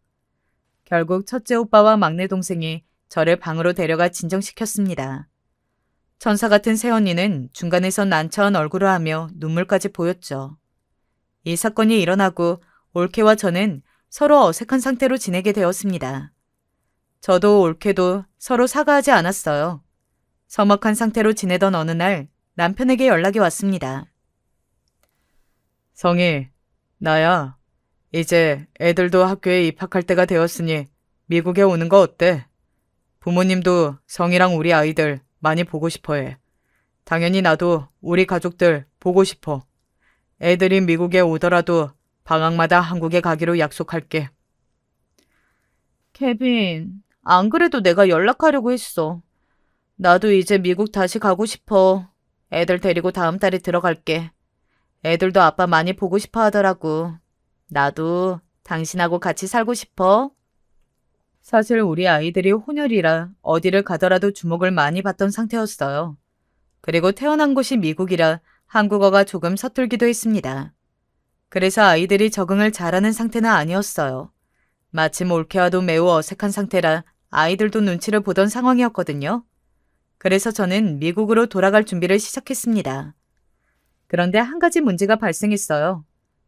결국 첫째 오빠와 막내 동생이 저를 방으로 데려가 진정시켰습니다. 천사 같은 새언니는 중간에서 난처한 얼굴을 하며 눈물까지 보였죠. 이 사건이 일어나고 올케와 저는 서로 어색한 상태로 지내게 되었습니다. 저도 올케도 서로 사과하지 않았어요. 서먹한 상태로 지내던 어느 날 남편에게 연락이 왔습니다. 성희, 나야. 이제 애들도 학교에 입학할 때가 되었으니 미국에 오는 거 어때? 부모님도 성희랑 우리 아이들 많이 보고 싶어 해. 당연히 나도 우리 가족들 보고 싶어. 애들이 미국에 오더라도 방학마다 한국에 가기로 약속할게. 케빈, 안 그래도 내가 연락하려고 했어. 나도 이제 미국 다시 가고 싶어. 애들 데리고 다음 달에 들어갈게. 애들도 아빠 많이 보고 싶어 하더라고. 나도 당신하고 같이 살고 싶어. 사실 우리 아이들이 혼혈이라 어디를 가더라도 주목을 많이 받던 상태였어요. 그리고 태어난 곳이 미국이라 한국어가 조금 서툴기도 했습니다. 그래서 아이들이 적응을 잘하는 상태는 아니었어요. 마침 올케와도 매우 어색한 상태라 아이들도 눈치를 보던 상황이었거든요. 그래서 저는 미국으로 돌아갈 준비를 시작했습니다. 그런데 한 가지 문제가 발생했어요.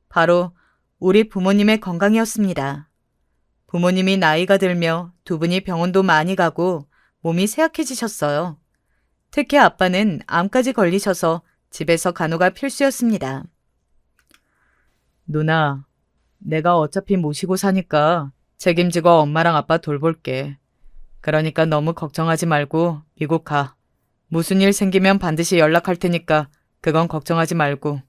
바로 우리 부모님의 건강이었습니다. 부모님이 나이가 들며 두 분이 병원도 많이 가고 몸이 쇠약해지셨어요. 특히 아빠는 암까지 걸리셔서 집에서 간호가 필수였습니다. 누나, 내가 어차피 모시고 사니까 책임지고 엄마랑 아빠 돌볼게. 그러니까 너무 걱정하지 말고 미국 가. 무슨 일 생기면 반드시 연락할 테니까 그건 걱정하지 말고.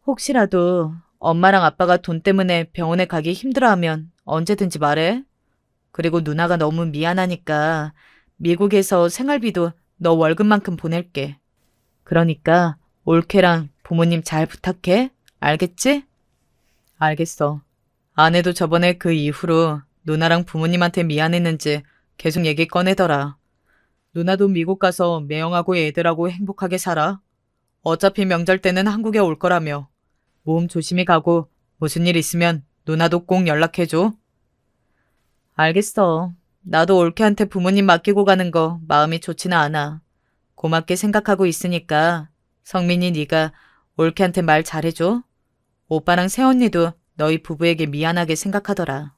혹시라도 엄마랑 아빠가 돈 때문에 병원에 가기 힘들어하면 언제든지 말해. 그리고 누나가 너무 미안하니까 미국에서 생활비도 너 월급만큼 보낼게. 그러니까 올케랑 부모님 잘 부탁해. 알겠지? 알겠어. 아내도 저번에 그 이후로 누나랑 부모님한테 미안했는지 계속 얘기 꺼내더라. 누나도 미국 가서 매형하고 애들하고 행복하게 살아. 어차피 명절 때는 한국에 올 거라며. 몸 조심히 가고 무슨 일 있으면 누나도 꼭 연락해줘. 알겠어. 나도 올케한테 부모님 맡기고 가는 거 마음이 좋지는 않아. 고맙게 생각하고 있으니까 성민이 네가 올케한테 말 잘해줘. 오빠랑 새언니도 너희 부부에게 미안하게 생각하더라.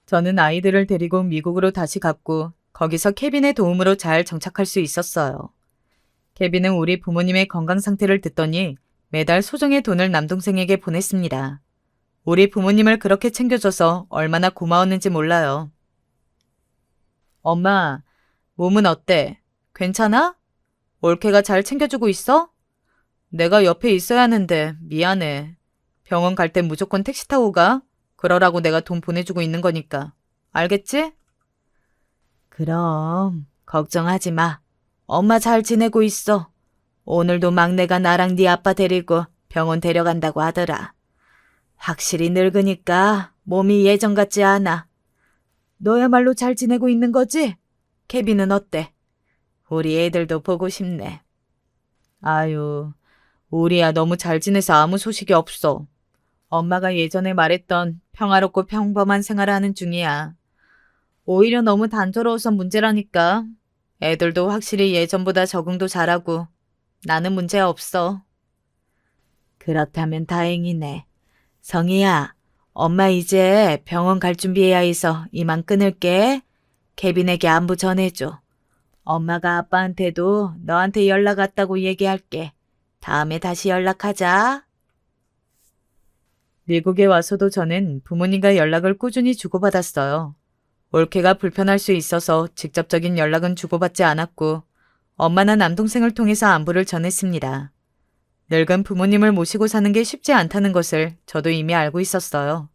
저는 아이들을 데리고 미국으로 다시 갔고 거기서 케빈의 도움으로 잘 정착할 수 있었어요. 케빈은 우리 부모님의 건강 상태를 듣더니 매달 소정의 돈을 남동생에게 보냈습니다. 우리 부모님을 그렇게 챙겨줘서 얼마나 고마웠는지 몰라요. 엄마, 몸은 어때? 괜찮아? 올케가 잘 챙겨주고 있어? 내가 옆에 있어야 하는데 미안해. 병원 갈 땐 무조건 택시 타고 가. 그러라고 내가 돈 보내주고 있는 거니까. 알겠지? 그럼 걱정하지 마. 엄마 잘 지내고 있어. 오늘도 막내가 나랑 네 아빠 데리고 병원 데려간다고 하더라. 확실히 늙으니까 몸이 예전 같지 않아. 너야말로 잘 지내고 있는 거지? 케빈은 어때? 우리 애들도 보고 싶네. 아유, 우리야 너무 잘 지내서 아무 소식이 없어. 엄마가 예전에 말했던 평화롭고 평범한 생활을 하는 중이야. 오히려 너무 단조로워서 문제라니까. 애들도 확실히 예전보다 적응도 잘하고 나는 문제 없어. 그렇다면 다행이네. 성희야, 엄마 이제 병원 갈 준비해야 해서 이만 끊을게. 케빈에게 안부 전해줘. 엄마가 아빠한테도 너한테 연락 왔다고 얘기할게. 다음에 다시 연락하자. 미국에 와서도 저는 부모님과 연락을 꾸준히 주고받았어요. 올케가 불편할 수 있어서 직접적인 연락은 주고받지 않았고 엄마나 남동생을 통해서 안부를 전했습니다. 늙은 부모님을 모시고 사는 게 쉽지 않다는 것을 저도 이미 알고 있었어요.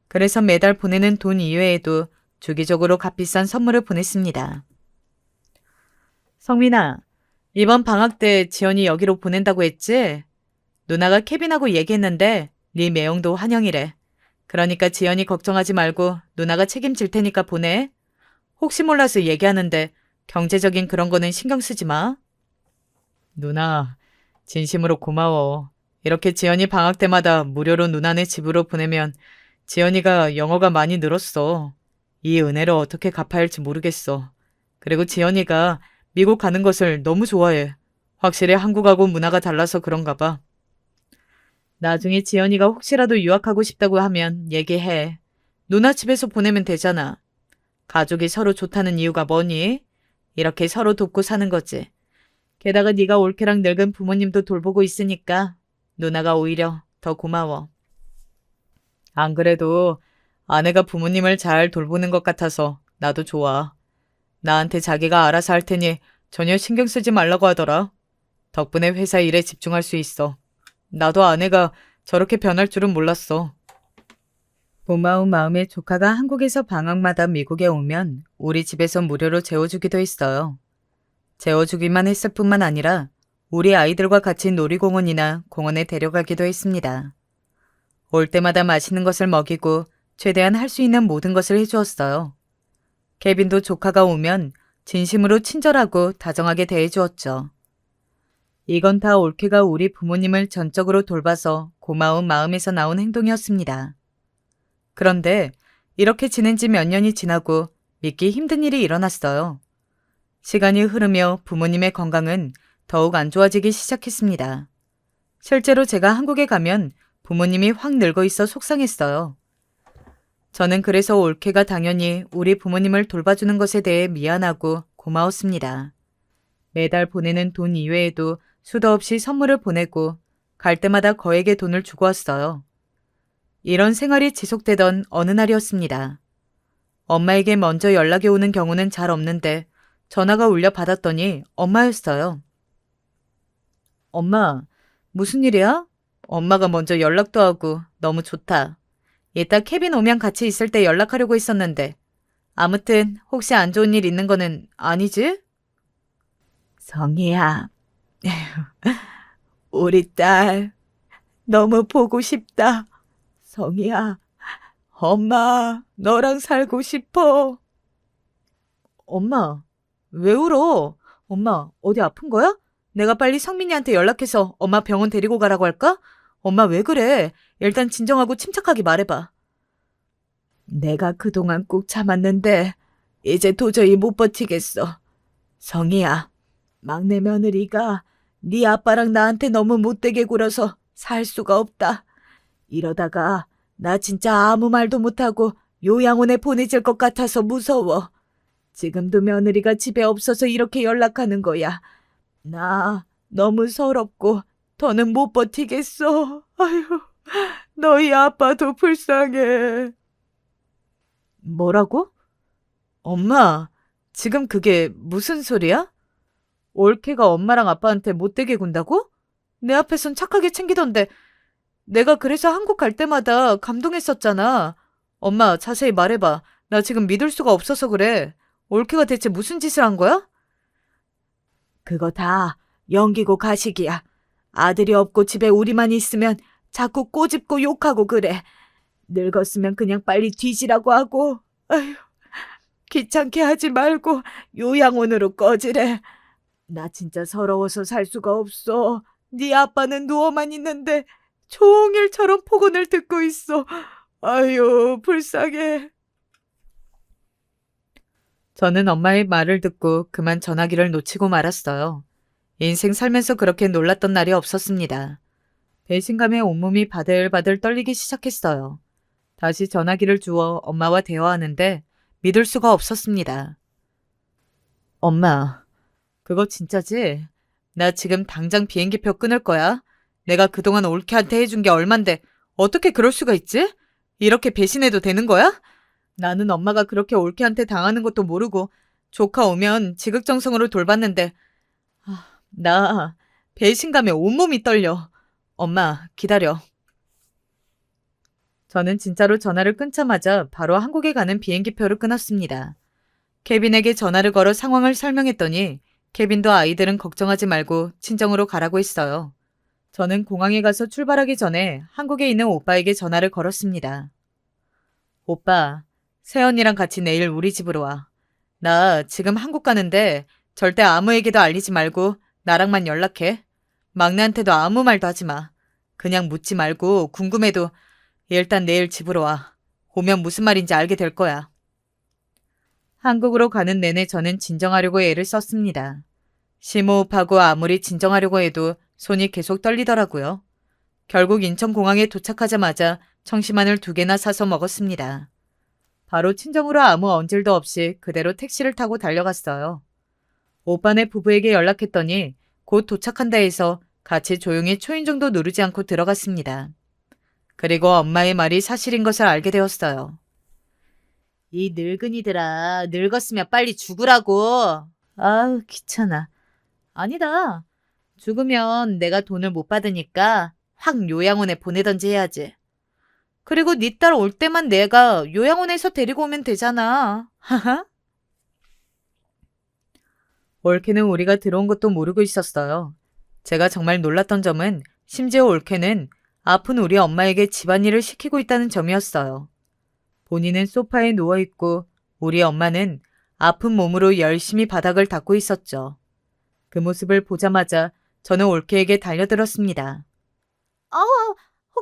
그래서 매달 보내는 돈 이외에도 주기적으로 값비싼 선물을 보냈습니다. 성민아, 이번 방학 때 지연이 여기로 보낸다고 했지? 누나가 케빈하고 얘기했는데 네 매형도 환영이래. 그러니까 지연이 걱정하지 말고 누나가 책임질 테니까 보내. 혹시 몰라서 얘기하는데 경제적인 그런 거는 신경 쓰지 마. 누나, 진심으로 고마워. 이렇게 지연이 방학 때마다 무료로 누나네 집으로 보내면 지연이가 영어가 많이 늘었어. 이 은혜를 어떻게 갚아야 할지 모르겠어. 그리고 지연이가 미국 가는 것을 너무 좋아해. 확실히 한국하고 문화가 달라서 그런가 봐. 나중에 지연이가 혹시라도 유학하고 싶다고 하면 얘기해. 누나 집에서 보내면 되잖아. 가족이 서로 좋다는 이유가 뭐니? 이렇게 서로 돕고 사는 거지. 게다가 네가 올케랑 늙은 부모님도 돌보고 있으니까 누나가 오히려 더 고마워. 안 그래도 아내가 부모님을 잘 돌보는 것 같아서 나도 좋아. 나한테 자기가 알아서 할 테니 전혀 신경 쓰지 말라고 하더라. 덕분에 회사 일에 집중할 수 있어. 나도 아내가 저렇게 변할 줄은 몰랐어. 고마운 마음에 조카가 한국에서 방학마다 미국에 오면 우리 집에서 무료로 재워주기도 했어요. 재워주기만 했을 뿐만 아니라 우리 아이들과 같이 놀이공원이나 공원에 데려가기도 했습니다. 올 때마다 맛있는 것을 먹이고 최대한 할 수 있는 모든 것을 해주었어요. 케빈도 조카가 오면 진심으로 친절하고 다정하게 대해주었죠. 이건 다 올케가 우리 부모님을 전적으로 돌봐서 고마운 마음에서 나온 행동이었습니다. 그런데 이렇게 지낸 지 몇 년이 지나고 믿기 힘든 일이 일어났어요. 시간이 흐르며 부모님의 건강은 더욱 안 좋아지기 시작했습니다. 실제로 제가 한국에 가면 부모님이 확 늙어 있어 속상했어요. 저는 그래서 올케가 당연히 우리 부모님을 돌봐주는 것에 대해 미안하고 고마웠습니다. 매달 보내는 돈 이외에도 수도 없이 선물을 보내고 갈 때마다 거액의 돈을 주고 왔어요. 이런 생활이 지속되던 어느 날이었습니다. 엄마에게 먼저 연락이 오는 경우는 잘 없는데 전화가 울려 받았더니 엄마였어요. 엄마, 무슨 일이야? 엄마가 먼저 연락도 하고 너무 좋다. 이따 케빈 오면 같이 있을 때 연락하려고 했었는데 아무튼 혹시 안 좋은 일 있는 거는 아니지? 성희야, 우리 딸 너무 보고 싶다. 성희야, 엄마 너랑 살고 싶어. 엄마, 왜 울어? 엄마, 어디 아픈 거야? 내가 빨리 성민이한테 연락해서 엄마 병원 데리고 가라고 할까? 엄마 왜 그래? 일단 진정하고 침착하게 말해봐. 내가 그동안 꾹 참았는데 이제 도저히 못 버티겠어. 성희야, 막내 며느리가 네 아빠랑 나한테 너무 못되게 굴어서 살 수가 없다. 이러다가 나 진짜 아무 말도 못하고 요양원에 보내질 것 같아서 무서워. 지금도 며느리가 집에 없어서 이렇게 연락하는 거야. 나 너무 서럽고 더는 못 버티겠어. 아휴, 너희 아빠도 불쌍해. 뭐라고? 엄마, 지금 그게 무슨 소리야? 올케가 엄마랑 아빠한테 못되게 군다고? 내 앞에선 착하게 챙기던데 내가 그래서 한국 갈 때마다 감동했었잖아. 엄마, 자세히 말해봐. 나 지금 믿을 수가 없어서 그래. 올케가 대체 무슨 짓을 한 거야? 그거 다 연기고 가식이야. 아들이 없고 집에 우리만 있으면 자꾸 꼬집고 욕하고 그래. 늙었으면 그냥 빨리 뒤지라고 하고. 아휴, 귀찮게 하지 말고 요양원으로 꺼지래. 나 진짜 서러워서 살 수가 없어. 네 아빠는 누워만 있는데 종일처럼 폭언을 듣고 있어. 아유, 불쌍해. 저는 엄마의 말을 듣고 그만 전화기를 놓치고 말았어요. 인생 살면서 그렇게 놀랐던 날이 없었습니다. 배신감에 온몸이 바들바들 떨리기 시작했어요. 다시 전화기를 주워 엄마와 대화하는데 믿을 수가 없었습니다. 엄마, 그거 진짜지? 나 지금 당장 비행기표 끊을 거야. 내가 그동안 올케한테 해준 게 얼만데 어떻게 그럴 수가 있지? 이렇게 배신해도 되는 거야? 나는 엄마가 그렇게 올케한테 당하는 것도 모르고 조카 오면 지극정성으로 돌봤는데 나 배신감에 온몸이 떨려. 엄마, 기다려. 저는 진짜로 전화를 끊자마자 바로 한국에 가는 비행기표를 끊었습니다. 케빈에게 전화를 걸어 상황을 설명했더니 케빈도 아이들은 걱정하지 말고 친정으로 가라고 했어요. 저는 공항에 가서 출발하기 전에 한국에 있는 오빠에게 전화를 걸었습니다. 오빠, 세연이랑 같이 내일 우리 집으로 와. 나 지금 한국 가는데 절대 아무에게도 알리지 말고 나랑만 연락해. 막내한테도 아무 말도 하지 마. 그냥 묻지 말고 궁금해도 일단 내일 집으로 와. 오면 무슨 말인지 알게 될 거야. 한국으로 가는 내내 저는 진정하려고 애를 썼습니다. 심호흡하고 아무리 진정하려고 해도 손이 계속 떨리더라고요. 결국 인천공항에 도착하자마자 청심환을 2개나 사서 먹었습니다. 바로 친정으로 아무 언질도 없이 그대로 택시를 타고 달려갔어요. 오빠네 부부에게 연락했더니 곧 도착한다 해서 같이 조용히 초인종도 누르지 않고 들어갔습니다. 그리고 엄마의 말이 사실인 것을 알게 되었어요. 이 늙은이들아, 늙었으면 빨리 죽으라고. 아우, 귀찮아. 아니다. 죽으면 내가 돈을 못 받으니까 확 요양원에 보내던지 해야지. 그리고 네 딸 올 때만 내가 요양원에서 데리고 오면 되잖아. 하하. 올케는 우리가 들어온 것도 모르고 있었어요. 제가 정말 놀랐던 점은 심지어 올케는 아픈 우리 엄마에게 집안일을 시키고 있다는 점이었어요. 본인은 소파에 누워있고 우리 엄마는 아픈 몸으로 열심히 바닥을 닦고 있었죠. 그 모습을 보자마자 저는 올케에게 달려들었습니다.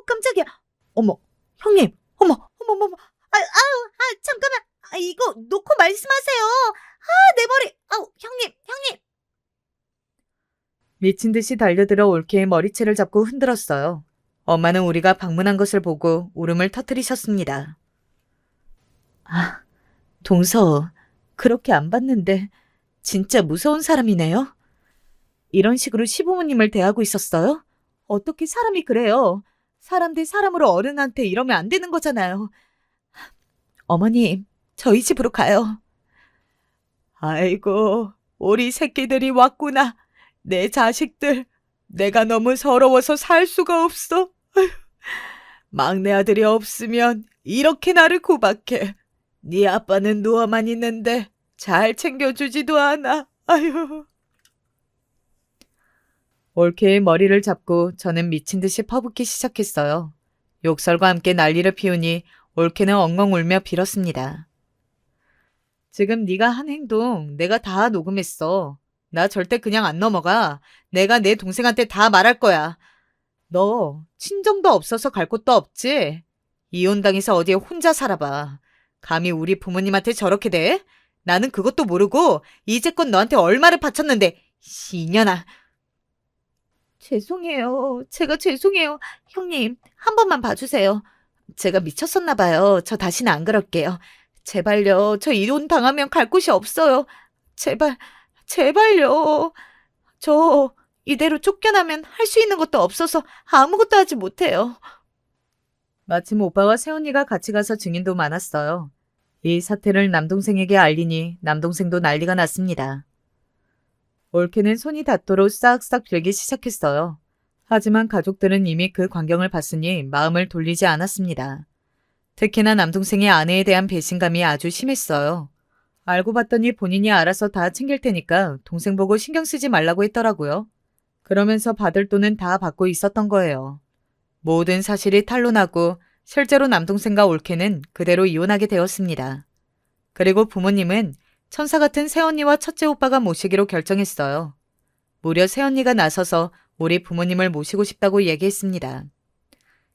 깜짝이야. 어머, 형님, 어머, 잠깐만. 이거 놓고 말씀하세요. 내 머리. 형님. 미친 듯이 달려들어 올케의 머리채를 잡고 흔들었어요. 엄마는 우리가 방문한 것을 보고 울음을 터뜨리셨습니다. 동서, 그렇게 안 봤는데 진짜 무서운 사람이네요. 이런 식으로 시부모님을 대하고 있었어요? 어떻게 사람이 그래요? 사람 대 사람으로 어른한테 이러면 안 되는 거잖아요. 어머님, 저희 집으로 가요. 아이고, 우리 새끼들이 왔구나. 내 자식들. 내가 너무 서러워서 살 수가 없어. 아휴, 막내 아들이 없으면 이렇게 나를 구박해. 네 아빠는 누워만 있는데 잘 챙겨주지도 않아. 아휴. 올케의 머리를 잡고 저는 미친 듯이 퍼붓기 시작했어요. 욕설과 함께 난리를 피우니 올케는 엉엉 울며 빌었습니다. 지금 네가 한 행동 내가 다 녹음했어. 나 절대 그냥 안 넘어가. 내가 내 동생한테 다 말할 거야. 너 친정도 없어서 갈 곳도 없지? 이혼당해서 어디에 혼자 살아봐. 감히 우리 부모님한테 저렇게 대? 나는 그것도 모르고 이제껏 너한테 얼마를 바쳤는데 이년아. 제가 죄송해요. 형님, 한 번만 봐주세요. 제가 미쳤었나 봐요. 저 다시는 안 그럴게요. 제발요. 저 이혼 당하면 갈 곳이 없어요. 제발요. 저 이대로 쫓겨나면 할 수 있는 것도 없어서 아무것도 하지 못해요. 마침 오빠와 세훈이가 같이 가서 증인도 많았어요. 이 사태를 남동생에게 알리니 남동생도 난리가 났습니다. 올케는 손이 닿도록 싹싹 빌기 시작했어요. 하지만 가족들은 이미 그 광경을 봤으니 마음을 돌리지 않았습니다. 특히나 남동생의 아내에 대한 배신감이 아주 심했어요. 알고 봤더니 본인이 알아서 다 챙길 테니까 동생 보고 신경 쓰지 말라고 했더라고요. 그러면서 받을 돈은 다 받고 있었던 거예요. 모든 사실이 탄로나고 실제로 남동생과 올케는 그대로 이혼하게 되었습니다. 그리고 부모님은 천사 같은 새언니와 첫째 오빠가 모시기로 결정했어요. 무려 새언니가 나서서 우리 부모님을 모시고 싶다고 얘기했습니다.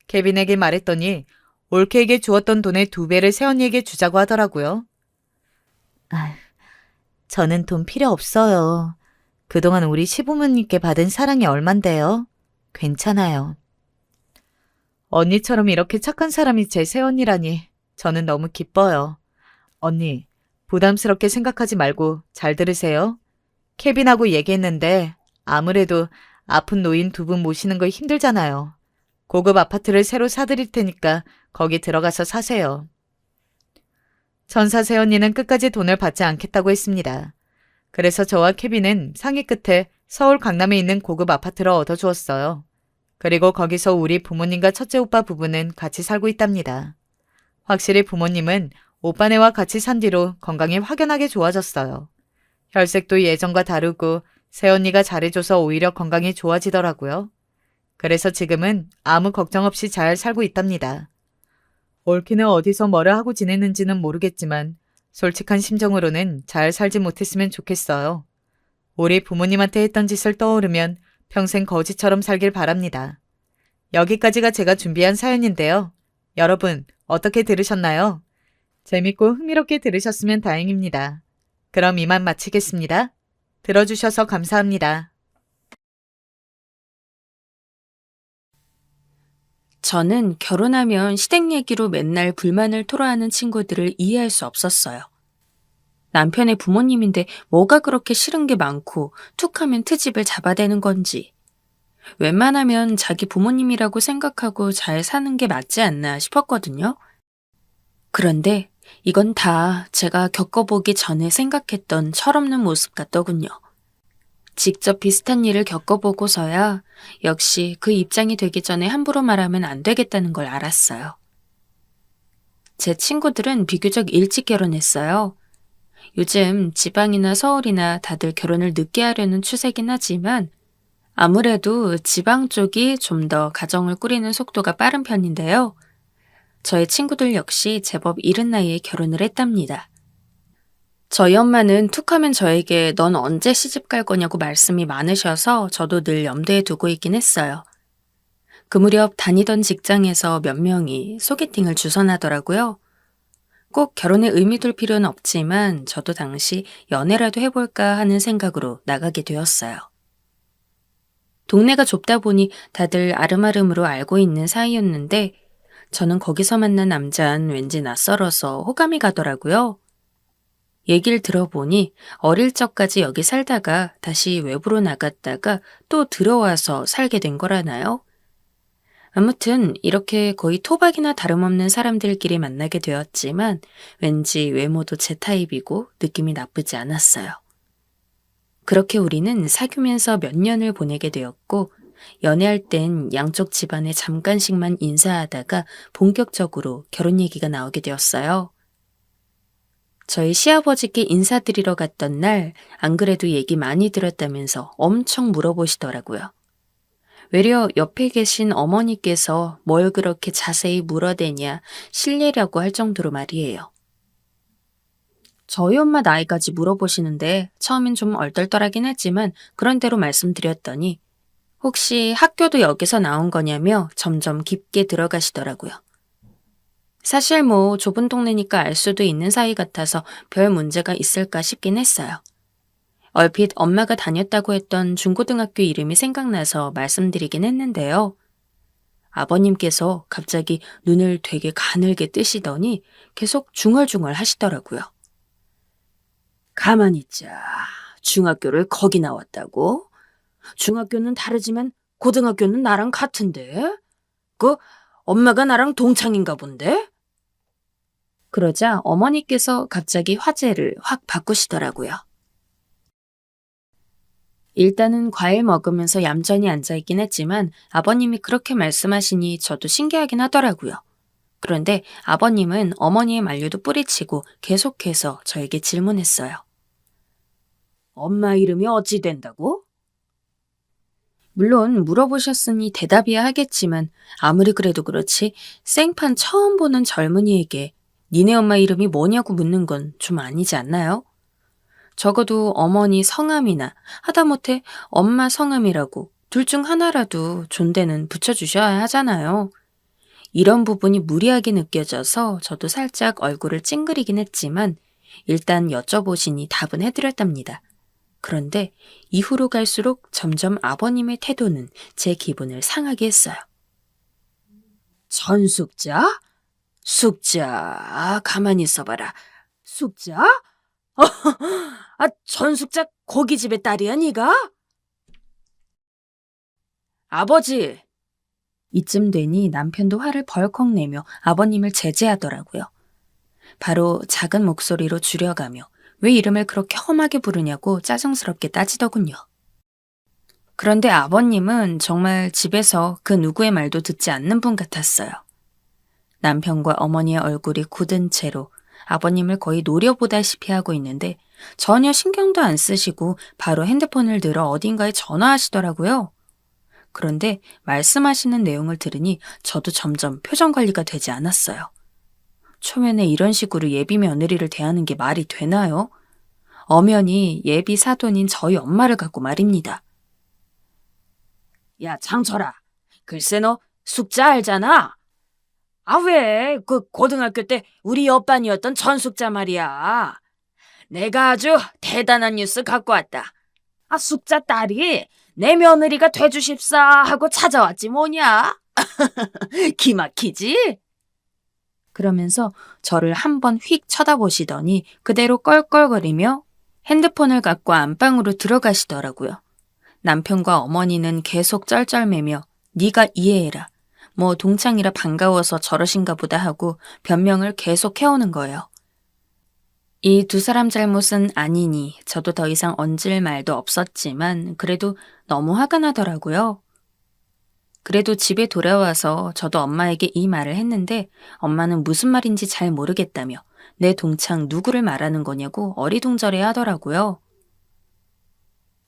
케빈에게 말했더니 올케에게 주었던 돈의 2배를 새언니에게 주자고 하더라고요. 저는 돈 필요 없어요. 그동안 우리 시부모님께 받은 사랑이 얼만데요? 괜찮아요. 언니처럼 이렇게 착한 사람이 제 새언니라니 저는 너무 기뻐요. 언니, 부담스럽게 생각하지 말고 잘 들으세요. 케빈하고 얘기했는데 아무래도 아픈 노인 두 분 모시는 거 힘들잖아요. 고급 아파트를 새로 사드릴 테니까 거기 들어가서 사세요. 천사 새언니는 끝까지 돈을 받지 않겠다고 했습니다. 그래서 저와 케빈은 상의 끝에 서울 강남에 있는 고급 아파트를 얻어주었어요. 그리고 거기서 우리 부모님과 첫째 오빠 부부는 같이 살고 있답니다. 확실히 부모님은 오빠네와 같이 산 뒤로 건강이 확연하게 좋아졌어요. 혈색도 예전과 다르고 새언니가 잘해줘서 오히려 건강이 좋아지더라고요. 그래서 지금은 아무 걱정 없이 잘 살고 있답니다. 옳기는 어디서 뭐를 하고 지내는지는 모르겠지만 솔직한 심정으로는 잘 살지 못했으면 좋겠어요. 우리 부모님한테 했던 짓을 떠오르면 평생 거지처럼 살길 바랍니다. 여기까지가 제가 준비한 사연인데요. 여러분, 어떻게 들으셨나요? 재밌고 흥미롭게 들으셨으면 다행입니다. 그럼 이만 마치겠습니다. 들어주셔서 감사합니다. 저는 결혼하면 시댁 얘기로 맨날 불만을 토로하는 친구들을 이해할 수 없었어요. 남편의 부모님인데 뭐가 그렇게 싫은 게 많고 툭하면 트집을 잡아대는 건지. 웬만하면 자기 부모님이라고 생각하고 잘 사는 게 맞지 않나 싶었거든요. 그런데 이건 다 제가 겪어보기 전에 생각했던 철없는 모습 같더군요. 직접 비슷한 일을 겪어보고서야 역시 그 입장이 되기 전에 함부로 말하면 안 되겠다는 걸 알았어요. 제 친구들은 비교적 일찍 결혼했어요. 요즘 지방이나 서울이나 다들 결혼을 늦게 하려는 추세긴 하지만 아무래도 지방 쪽이 좀 더 가정을 꾸리는 속도가 빠른 편인데요. 저의 친구들 역시 제법 이른 나이에 결혼을 했답니다. 저희 엄마는 툭하면 저에게 넌 언제 시집 갈 거냐고 말씀이 많으셔서 저도 늘 염두에 두고 있긴 했어요. 그 무렵 다니던 직장에서 몇 명이 소개팅을 주선하더라고요. 꼭 결혼에 의미 둘 필요는 없지만 저도 당시 연애라도 해볼까 하는 생각으로 나가게 되었어요. 동네가 좁다 보니 다들 아름아름으로 알고 있는 사이였는데 저는 거기서 만난 남자는 왠지 낯설어서 호감이 가더라고요. 얘기를 들어보니 어릴 적까지 여기 살다가 다시 외부로 나갔다가 또 들어와서 살게 된 거라나요? 아무튼 이렇게 거의 토박이나 다름없는 사람들끼리 만나게 되었지만 왠지 외모도 제 타입이고 느낌이 나쁘지 않았어요. 그렇게 우리는 사귀면서 몇 년을 보내게 되었고 연애할 땐 양쪽 집안에 잠깐씩만 인사하다가 본격적으로 결혼 얘기가 나오게 되었어요. 저희 시아버지께 인사드리러 갔던 날 안 그래도 얘기 많이 들었다면서 엄청 물어보시더라고요. 외려 옆에 계신 어머니께서 뭘 그렇게 자세히 물어대냐 실례라고 할 정도로 말이에요. 저희 엄마 나이까지 물어보시는데 처음엔 좀 얼떨떨하긴 했지만 그런 대로 말씀드렸더니 혹시 학교도 여기서 나온 거냐며 점점 깊게 들어가시더라고요. 사실 뭐 좁은 동네니까 알 수도 있는 사이 같아서 별 문제가 있을까 싶긴 했어요. 얼핏 엄마가 다녔다고 했던 중고등학교 이름이 생각나서 말씀드리긴 했는데요. 아버님께서 갑자기 눈을 되게 가늘게 뜨시더니 계속 중얼중얼 하시더라고요. 가만히 있자. 중학교를 거기 나왔다고? 중학교는 다르지만 고등학교는 나랑 같은데? 엄마가 나랑 동창인가 본데? 그러자 어머니께서 갑자기 화제를 확 바꾸시더라고요. 일단은 과일 먹으면서 얌전히 앉아있긴 했지만 아버님이 그렇게 말씀하시니 저도 신기하긴 하더라고요. 그런데 아버님은 어머니의 만류도 뿌리치고 계속해서 저에게 질문했어요. 엄마 이름이 어찌 된다고? 물론 물어보셨으니 대답이야 하겠지만 아무리 그래도 그렇지 생판 처음 보는 젊은이에게 니네 엄마 이름이 뭐냐고 묻는 건 좀 아니지 않나요? 적어도 어머니 성함이나 하다못해 엄마 성함이라고 둘 중 하나라도 존대는 붙여주셔야 하잖아요. 이런 부분이 무리하게 느껴져서 저도 살짝 얼굴을 찡그리긴 했지만 일단 여쭤보시니 답은 해드렸답니다. 그런데 이후로 갈수록 점점 아버님의 태도는 제 기분을 상하게 했어요. 전숙자? 숙자, 가만히 있어봐라. 숙자? 전숙자 고기 집의 딸이야, 네가? 아버지! 이쯤 되니 남편도 화를 벌컥 내며 아버님을 제재하더라고요. 바로 작은 목소리로 줄여가며 왜 이름을 그렇게 험하게 부르냐고 짜증스럽게 따지더군요. 그런데 아버님은 정말 집에서 그 누구의 말도 듣지 않는 분 같았어요. 남편과 어머니의 얼굴이 굳은 채로 아버님을 거의 노려보다시피 하고 있는데 전혀 신경도 안 쓰시고 바로 핸드폰을 들어 어딘가에 전화하시더라고요. 그런데 말씀하시는 내용을 들으니 저도 점점 표정 관리가 되지 않았어요. 초면에 이런 식으로 예비 며느리를 대하는 게 말이 되나요? 엄연히 예비 사돈인 저희 엄마를 갖고 말입니다. 야, 장철아. 글쎄 너 숙자 알잖아? 왜? 그 고등학교 때 우리 옆반이었던 전숙자 말이야. 내가 아주 대단한 뉴스 갖고 왔다. 숙자 딸이 내 며느리가 돼주십사 하고 찾아왔지 뭐냐? 기막히지? 그러면서 저를 한번 휙 쳐다보시더니 그대로 껄껄거리며 핸드폰을 갖고 안방으로 들어가시더라고요. 남편과 어머니는 계속 쩔쩔매며 네가 이해해라. 뭐 동창이라 반가워서 저러신가 보다 하고 변명을 계속 해오는 거예요. 이 두 사람 잘못은 아니니 저도 더 이상 얹을 말도 없었지만 그래도 너무 화가 나더라고요. 그래도 집에 돌아와서 저도 엄마에게 이 말을 했는데 엄마는 무슨 말인지 잘 모르겠다며 내 동창 누구를 말하는 거냐고 어리둥절해 하더라고요.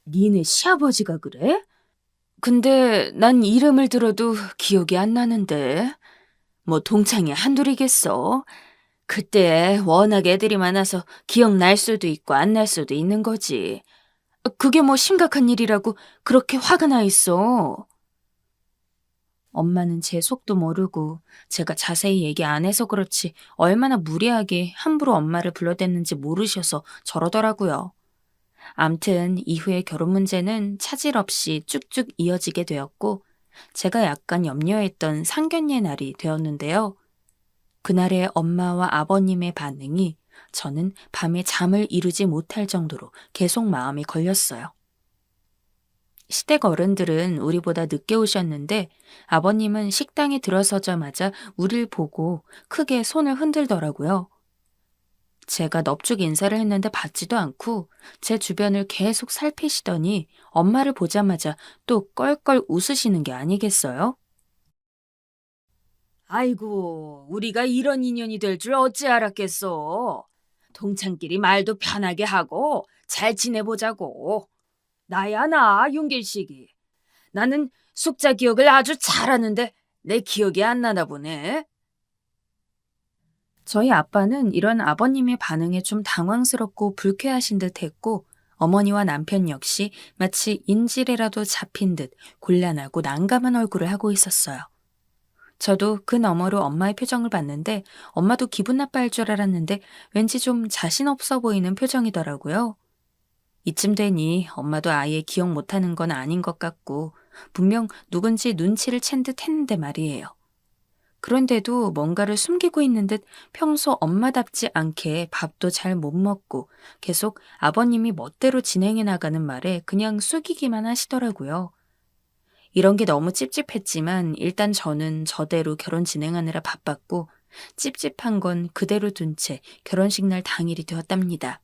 니네 시아버지가 그래? 근데 난 이름을 들어도 기억이 안 나는데. 뭐 동창이 한둘이겠어. 그때 워낙 애들이 많아서 기억날 수도 있고 안 날 수도 있는 거지. 그게 뭐 심각한 일이라고 그렇게 화가 나 있어. 엄마는 제 속도 모르고 제가 자세히 얘기 안 해서 그렇지 얼마나 무리하게 함부로 엄마를 불러댔는지 모르셔서 저러더라고요. 암튼 이후에 결혼 문제는 차질 없이 쭉쭉 이어지게 되었고 제가 약간 염려했던 상견례 날이 되었는데요. 그날의 엄마와 아버님의 반응이 저는 밤에 잠을 이루지 못할 정도로 계속 마음이 걸렸어요. 시댁 어른들은 우리보다 늦게 오셨는데 아버님은 식당에 들어서자마자 우릴 보고 크게 손을 흔들더라고요. 제가 넙죽 인사를 했는데 받지도 않고 제 주변을 계속 살피시더니 엄마를 보자마자 또 껄껄 웃으시는 게 아니겠어요? 아이고, 우리가 이런 인연이 될 줄 어찌 알았겠어. 동창끼리 말도 편하게 하고 잘 지내보자고. 나야 나, 윤길식이. 나는 숙자 기억을 아주 잘하는데 내 기억이 안 나나 보네. 저희 아빠는 이런 아버님의 반응에 좀 당황스럽고 불쾌하신 듯 했고 어머니와 남편 역시 마치 인질에라도 잡힌 듯 곤란하고 난감한 얼굴을 하고 있었어요. 저도 그 너머로 엄마의 표정을 봤는데 엄마도 기분 나빠할 줄 알았는데 왠지 좀 자신 없어 보이는 표정이더라고요. 이쯤 되니 엄마도 아예 기억 못하는 건 아닌 것 같고 분명 누군지 눈치를 챈 듯 했는데 말이에요. 그런데도 뭔가를 숨기고 있는 듯 평소 엄마답지 않게 밥도 잘 못 먹고 계속 아버님이 멋대로 진행해 나가는 말에 그냥 숙이기만 하시더라고요. 이런 게 너무 찝찝했지만 일단 저는 저대로 결혼 진행하느라 바빴고 찝찝한 건 그대로 둔 채 결혼식 날 당일이 되었답니다.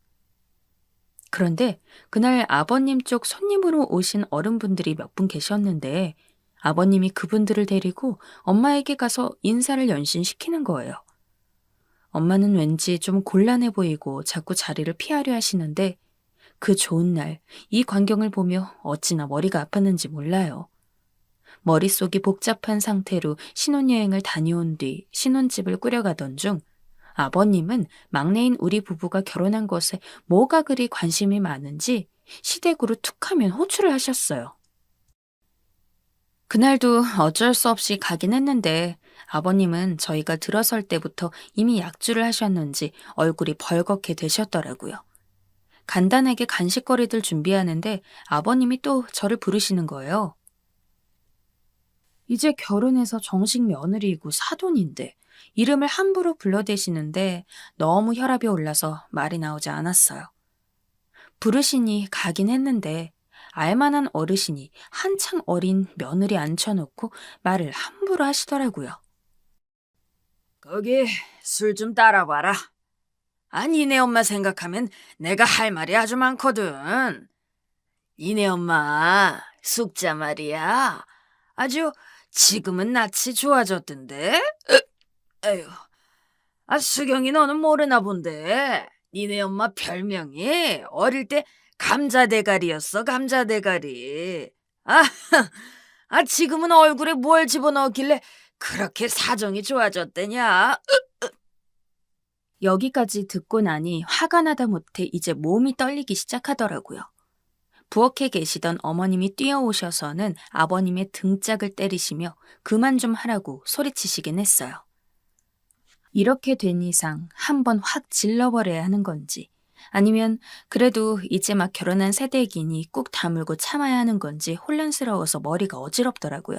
그런데 그날 아버님 쪽 손님으로 오신 어른분들이 몇 분 계셨는데 아버님이 그분들을 데리고 엄마에게 가서 인사를 연신시키는 거예요. 엄마는 왠지 좀 곤란해 보이고 자꾸 자리를 피하려 하시는데 그 좋은 날 이 광경을 보며 어찌나 머리가 아팠는지 몰라요. 머릿속이 복잡한 상태로 신혼여행을 다녀온 뒤 신혼집을 꾸려가던 중 아버님은 막내인 우리 부부가 결혼한 것에 뭐가 그리 관심이 많은지 시댁으로 툭하면 호출을 하셨어요. 그날도 어쩔 수 없이 가긴 했는데 아버님은 저희가 들어설 때부터 이미 약주를 하셨는지 얼굴이 벌겋게 되셨더라고요. 간단하게 간식거리들 준비하는데 아버님이 또 저를 부르시는 거예요. 이제 결혼해서 정식 며느리이고 사돈인데 이름을 함부로 불러대시는데 너무 혈압이 올라서 말이 나오지 않았어요. 부르시니 가긴 했는데 알만한 어르신이 한창 어린 며느리 앉혀놓고 말을 함부로 하시더라고요. 거기 술 좀 따라봐라. 아니, 니네 엄마 생각하면 내가 할 말이 아주 많거든. 니네 엄마 숙자 말이야. 아주 지금은 낯이 좋아졌던데? 에휴, 수경이 너는 모르나 본데. 니네 엄마 별명이 어릴 때 감자대가리였어, 감자대가리. 아, 지금은 얼굴에 뭘 집어넣었길래 그렇게 사정이 좋아졌대냐? 여기까지 듣고 나니 화가 나다 못해 이제 몸이 떨리기 시작하더라고요. 부엌에 계시던 어머님이 뛰어오셔서는 아버님의 등짝을 때리시며 그만 좀 하라고 소리치시긴 했어요. 이렇게 된 이상 한번 확 질러버려야 하는 건지 아니면 그래도 이제 막 결혼한 새댁이니 꾹 다물고 참아야 하는 건지 혼란스러워서 머리가 어지럽더라고요.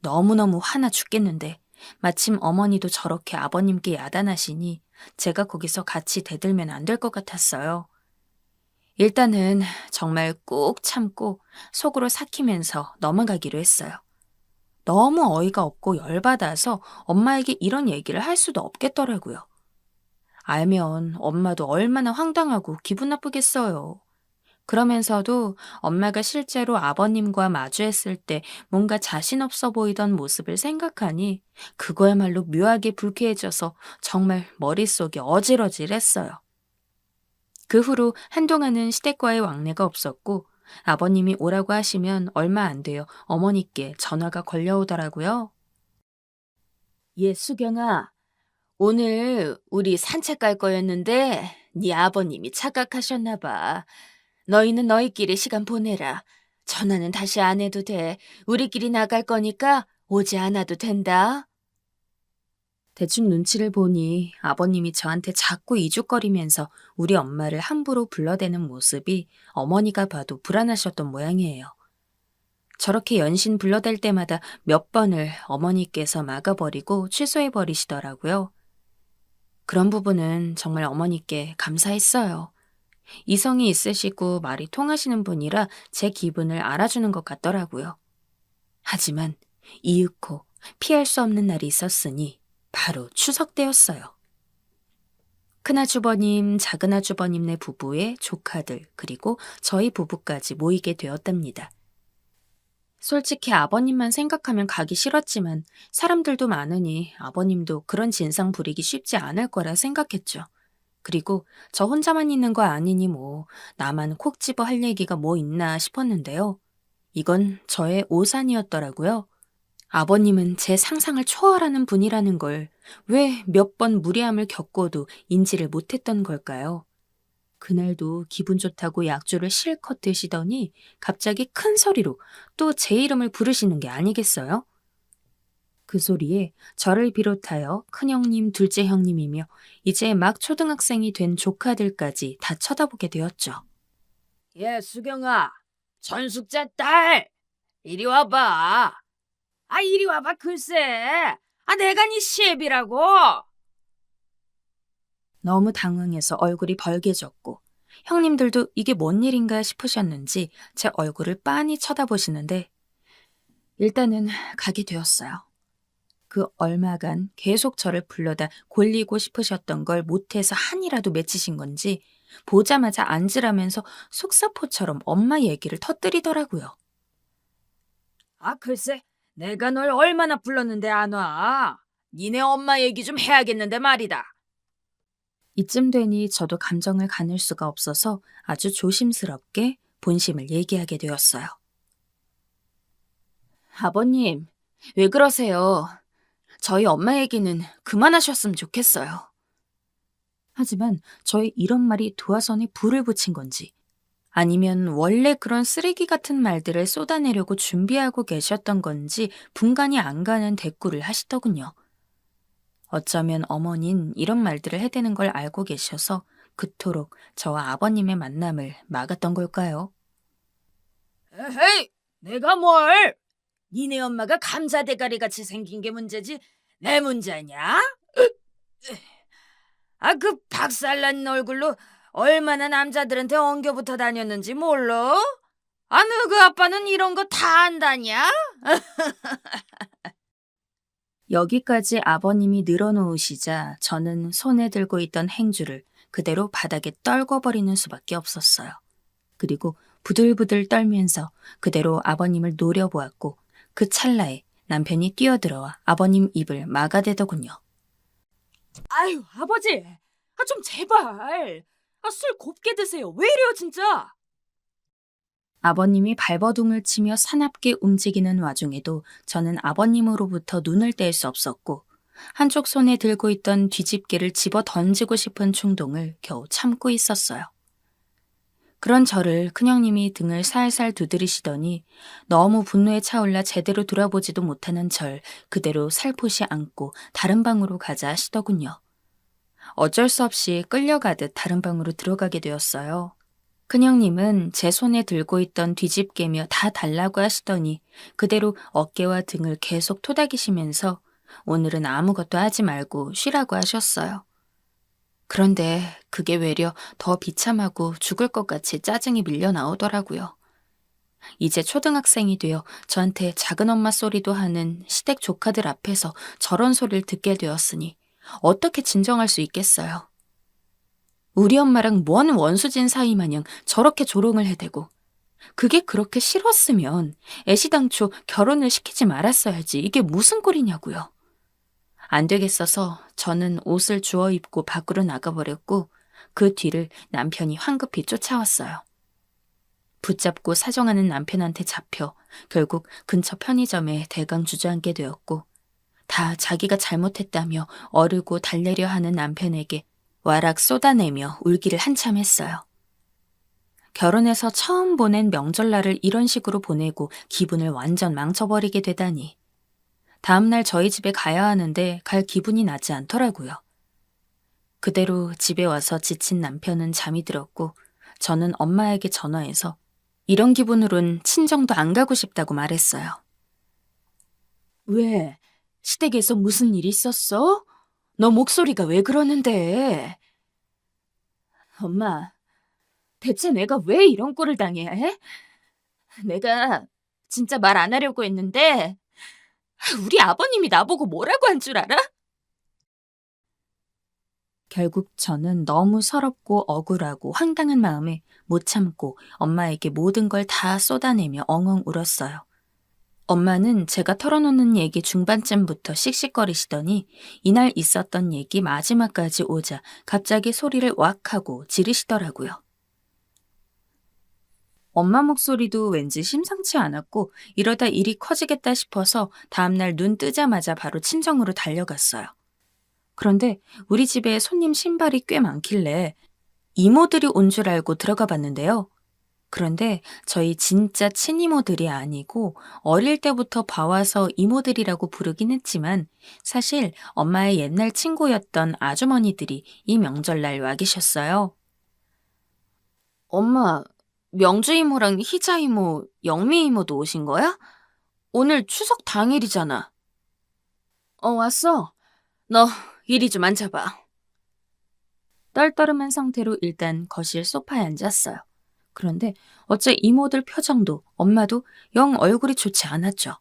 너무너무 화나 죽겠는데 마침 어머니도 저렇게 아버님께 야단하시니 제가 거기서 같이 대들면 안 될 것 같았어요. 일단은 정말 꾹 참고 속으로 삭히면서 넘어가기로 했어요. 너무 어이가 없고 열받아서 엄마에게 이런 얘기를 할 수도 없겠더라고요. 알면 엄마도 얼마나 황당하고 기분 나쁘겠어요. 그러면서도 엄마가 실제로 아버님과 마주했을 때 뭔가 자신 없어 보이던 모습을 생각하니 그거야말로 묘하게 불쾌해져서 정말 머릿속이 어질어질했어요. 그 후로 한동안은 시댁과의 왕래가 없었고 아버님이 오라고 하시면 얼마 안 돼요 어머니께 전화가 걸려오더라고요. 예, 수경아. 오늘 우리 산책 갈 거였는데 네 아버님이 착각하셨나 봐. 너희는 너희끼리 시간 보내라. 전화는 다시 안 해도 돼. 우리끼리 나갈 거니까 오지 않아도 된다. 대충 눈치를 보니 아버님이 저한테 자꾸 이죽거리면서 우리 엄마를 함부로 불러대는 모습이 어머니가 봐도 불안하셨던 모양이에요. 저렇게 연신 불러댈 때마다 몇 번을 어머니께서 막아버리고 취소해버리시더라고요. 그런 부분은 정말 어머니께 감사했어요. 이성이 있으시고 말이 통하시는 분이라 제 기분을 알아주는 것 같더라고요. 하지만 이윽고 피할 수 없는 날이 있었으니 바로 추석 때였어요. 큰아주버님, 작은아주버님네 부부의 조카들 그리고 저희 부부까지 모이게 되었답니다. 솔직히 아버님만 생각하면 가기 싫었지만 사람들도 많으니 아버님도 그런 진상 부리기 쉽지 않을 거라 생각했죠. 그리고 저 혼자만 있는 거 아니니 뭐 나만 콕 집어 할 얘기가 뭐 있나 싶었는데요. 이건 저의 오산이었더라고요. 아버님은 제 상상을 초월하는 분이라는 걸 왜 몇 번 무례함을 겪고도 인지를 못했던 걸까요? 그날도 기분 좋다고 약주를 실컷 드시더니 갑자기 큰 소리로 또 제 이름을 부르시는 게 아니겠어요? 그 소리에 저를 비롯하여 큰형님, 둘째 형님이며 이제 막 초등학생이 된 조카들까지 다 쳐다보게 되었죠. 예, 수경아, 전숙자 딸, 이리 와봐. 이리 와봐, 글쎄. 내가 네 시애비라고. 너무 당황해서 얼굴이 벌개졌고 형님들도 이게 뭔 일인가 싶으셨는지 제 얼굴을 빤히 쳐다보시는데 일단은 가게 되었어요. 그 얼마간 계속 저를 불러다 골리고 싶으셨던 걸 못해서 한이라도 맺히신 건지 보자마자 앉으라면서 속사포처럼 엄마 얘기를 터뜨리더라고요. 글쎄, 내가 널 얼마나 불렀는데 안 와. 니네 엄마 얘기 좀 해야겠는데 말이다. 이쯤 되니 저도 감정을 가눌 수가 없어서 아주 조심스럽게 본심을 얘기하게 되었어요. 아버님, 왜 그러세요? 저희 엄마 얘기는 그만하셨으면 좋겠어요. 하지만 저의 이런 말이 도화선에 불을 붙인 건지 아니면 원래 그런 쓰레기 같은 말들을 쏟아내려고 준비하고 계셨던 건지 분간이 안 가는 대꾸를 하시더군요. 어쩌면 어머닌 이런 말들을 해대는 걸 알고 계셔서 그토록 저와 아버님의 만남을 막았던 걸까요? 에헤이, 내가 뭘? 니네 엄마가 감자 대가리 같이 생긴 게 문제지 내 문제냐? 아, 그 박살난 얼굴로 얼마나 남자들한테 엉겨붙어 다녔는지 몰라? 아, 너그 아빠는 이런 거 다 안다냐? 여기까지 아버님이 늘어놓으시자 저는 손에 들고 있던 행주를 그대로 바닥에 떨궈버리는 수밖에 없었어요. 그리고 부들부들 떨면서 그대로 아버님을 노려보았고 그 찰나에 남편이 뛰어들어와 아버님 입을 막아대더군요. 아유, 아버지, 아, 좀 제발. 아, 술 곱게 드세요. 왜 이래요, 진짜? 아버님이 발버둥을 치며 사납게 움직이는 와중에도 저는 아버님으로부터 눈을 뗄 수 없었고 한쪽 손에 들고 있던 뒤집개를 집어 던지고 싶은 충동을 겨우 참고 있었어요. 그런 저를 큰형님이 등을 살살 두드리시더니 너무 분노에 차올라 제대로 돌아보지도 못하는 절 그대로 살포시 안고 다른 방으로 가자 하시더군요. 어쩔 수 없이 끌려가듯 다른 방으로 들어가게 되었어요. 큰형님은 제 손에 들고 있던 뒤집개며 다 달라고 하시더니 그대로 어깨와 등을 계속 토닥이시면서 오늘은 아무것도 하지 말고 쉬라고 하셨어요. 그런데 그게 외려 더 비참하고 죽을 것 같이 짜증이 밀려 나오더라고요. 이제 초등학생이 되어 저한테 작은 엄마 소리도 하는 시댁 조카들 앞에서 저런 소리를 듣게 되었으니 어떻게 진정할 수 있겠어요. 우리 엄마랑 뭔 원수진 사이 마냥 저렇게 조롱을 해대고 그게 그렇게 싫었으면 애시당초 결혼을 시키지 말았어야지 이게 무슨 꼴이냐고요. 안 되겠어서 저는 옷을 주워 입고 밖으로 나가버렸고 그 뒤를 남편이 황급히 쫓아왔어요. 붙잡고 사정하는 남편한테 잡혀 결국 근처 편의점에 대강 주저앉게 되었고 다 자기가 잘못했다며 어르고 달래려 하는 남편에게 와락 쏟아내며 울기를 한참 했어요. 결혼해서 처음 보낸 명절날을 이런 식으로 보내고 기분을 완전 망쳐버리게 되다니. 다음날 저희 집에 가야 하는데 갈 기분이 나지 않더라고요. 그대로 집에 와서 지친 남편은 잠이 들었고 저는 엄마에게 전화해서 이런 기분으론 친정도 안 가고 싶다고 말했어요. 왜? 시댁에서 무슨 일 있었어? 너 목소리가 왜 그러는데? 엄마, 대체 내가 왜 이런 꼴을 당해야 해? 내가 진짜 말 안 하려고 했는데 우리 아버님이 나보고 뭐라고 한 줄 알아? 결국 저는 너무 서럽고 억울하고 황당한 마음에 못 참고 엄마에게 모든 걸 다 쏟아내며 엉엉 울었어요. 엄마는 제가 털어놓는 얘기 중반쯤부터 씩씩거리시더니 이날 있었던 얘기 마지막까지 오자 갑자기 소리를 왁 하고 지르시더라고요. 엄마 목소리도 왠지 심상치 않았고 이러다 일이 커지겠다 싶어서 다음날 눈 뜨자마자 바로 친정으로 달려갔어요. 그런데 우리 집에 손님 신발이 꽤 많길래 이모들이 온 줄 알고 들어가 봤는데요. 그런데 저희 진짜 친이모들이 아니고 어릴 때부터 봐와서 이모들이라고 부르긴 했지만 사실 엄마의 옛날 친구였던 아주머니들이 이 명절날 와 계셨어요. 엄마, 명주 이모랑 희자 이모, 영미 이모도 오신 거야? 오늘 추석 당일이잖아. 왔어. 너 이리 좀 앉아봐. 떨떠름한 상태로 일단 거실 소파에 앉았어요. 그런데 어째 이모들 표정도 엄마도 영 얼굴이 좋지 않았죠.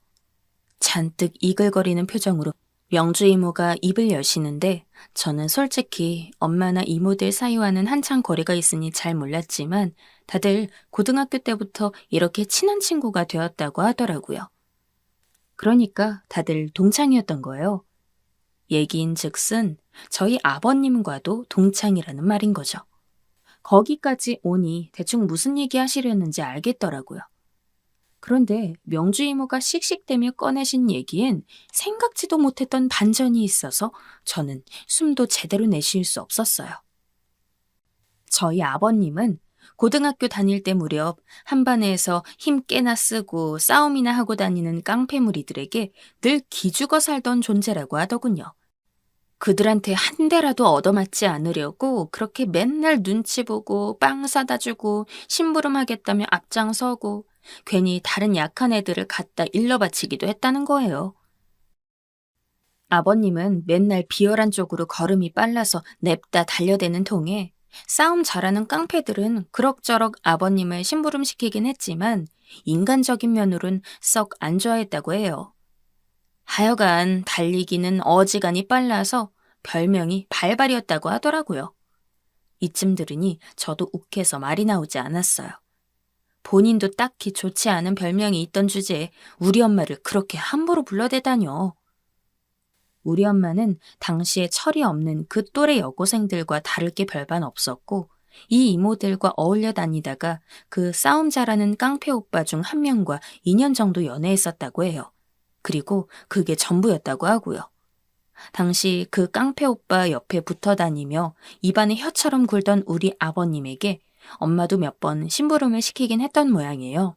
잔뜩 이글거리는 표정으로 명주 이모가 입을 여시는데 저는 솔직히 엄마나 이모들 사이와는 한참 거리가 있으니 잘 몰랐지만 다들 고등학교 때부터 이렇게 친한 친구가 되었다고 하더라고요. 그러니까 다들 동창이었던 거예요. 얘기인즉슨 저희 아버님과도 동창이라는 말인 거죠. 거기까지 오니 대충 무슨 얘기 하시려는지 알겠더라고요. 그런데 명주 이모가 씩씩대며 꺼내신 얘기엔 생각지도 못했던 반전이 있어서 저는 숨도 제대로 내쉴 수 없었어요. 저희 아버님은 고등학교 다닐 때 무렵 한 반에서 힘 깨나 쓰고 싸움이나 하고 다니는 깡패 무리들에게 늘 기죽어 살던 존재라고 하더군요. 그들한테 한 대라도 얻어맞지 않으려고 그렇게 맨날 눈치 보고 빵 사다 주고 심부름하겠다며 앞장서고 괜히 다른 약한 애들을 갖다 일러 바치기도 했다는 거예요. 아버님은 맨날 비열한 쪽으로 걸음이 빨라서 냅다 달려대는 통에 싸움 잘하는 깡패들은 그럭저럭 아버님을 심부름시키긴 했지만 인간적인 면으론 썩 안 좋아했다고 해요. 하여간 달리기는 어지간히 빨라서 별명이 발발이었다고 하더라고요. 이쯤 들으니 저도 욱해서 말이 나오지 않았어요. 본인도 딱히 좋지 않은 별명이 있던 주제에 우리 엄마를 그렇게 함부로 불러대다뇨. 우리 엄마는 당시에 철이 없는 그 또래 여고생들과 다를 게 별반 없었고 이 이모들과 어울려 다니다가 그 싸움 잘하는 깡패 오빠 중 한 명과 2년 정도 연애했었다고 해요. 그리고 그게 전부였다고 하고요. 당시 그 깡패 오빠 옆에 붙어 다니며 입안에 혀처럼 굴던 우리 아버님에게 엄마도 몇 번 심부름을 시키긴 했던 모양이에요.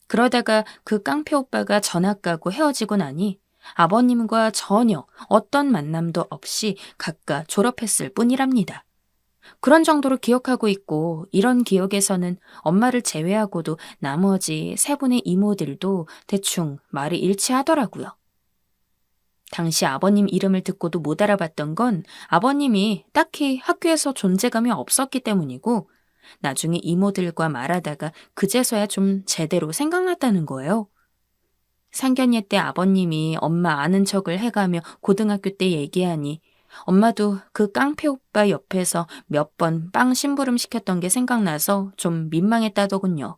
그러다가 그 깡패 오빠가 전학 가고 헤어지고 나니 아버님과 전혀 어떤 만남도 없이 각각 졸업했을 뿐이랍니다. 그런 정도로 기억하고 있고 이런 기억에서는 엄마를 제외하고도 나머지 세 분의 이모들도 대충 말이 일치하더라고요. 당시 아버님 이름을 듣고도 못 알아봤던 건 아버님이 딱히 학교에서 존재감이 없었기 때문이고 나중에 이모들과 말하다가 그제서야 좀 제대로 생각났다는 거예요. 상견례 때 아버님이 엄마 아는 척을 해가며 고등학교 때 얘기하니 엄마도 그 깡패 오빠 옆에서 몇 번 빵 심부름 시켰던 게 생각나서 좀 민망했다더군요.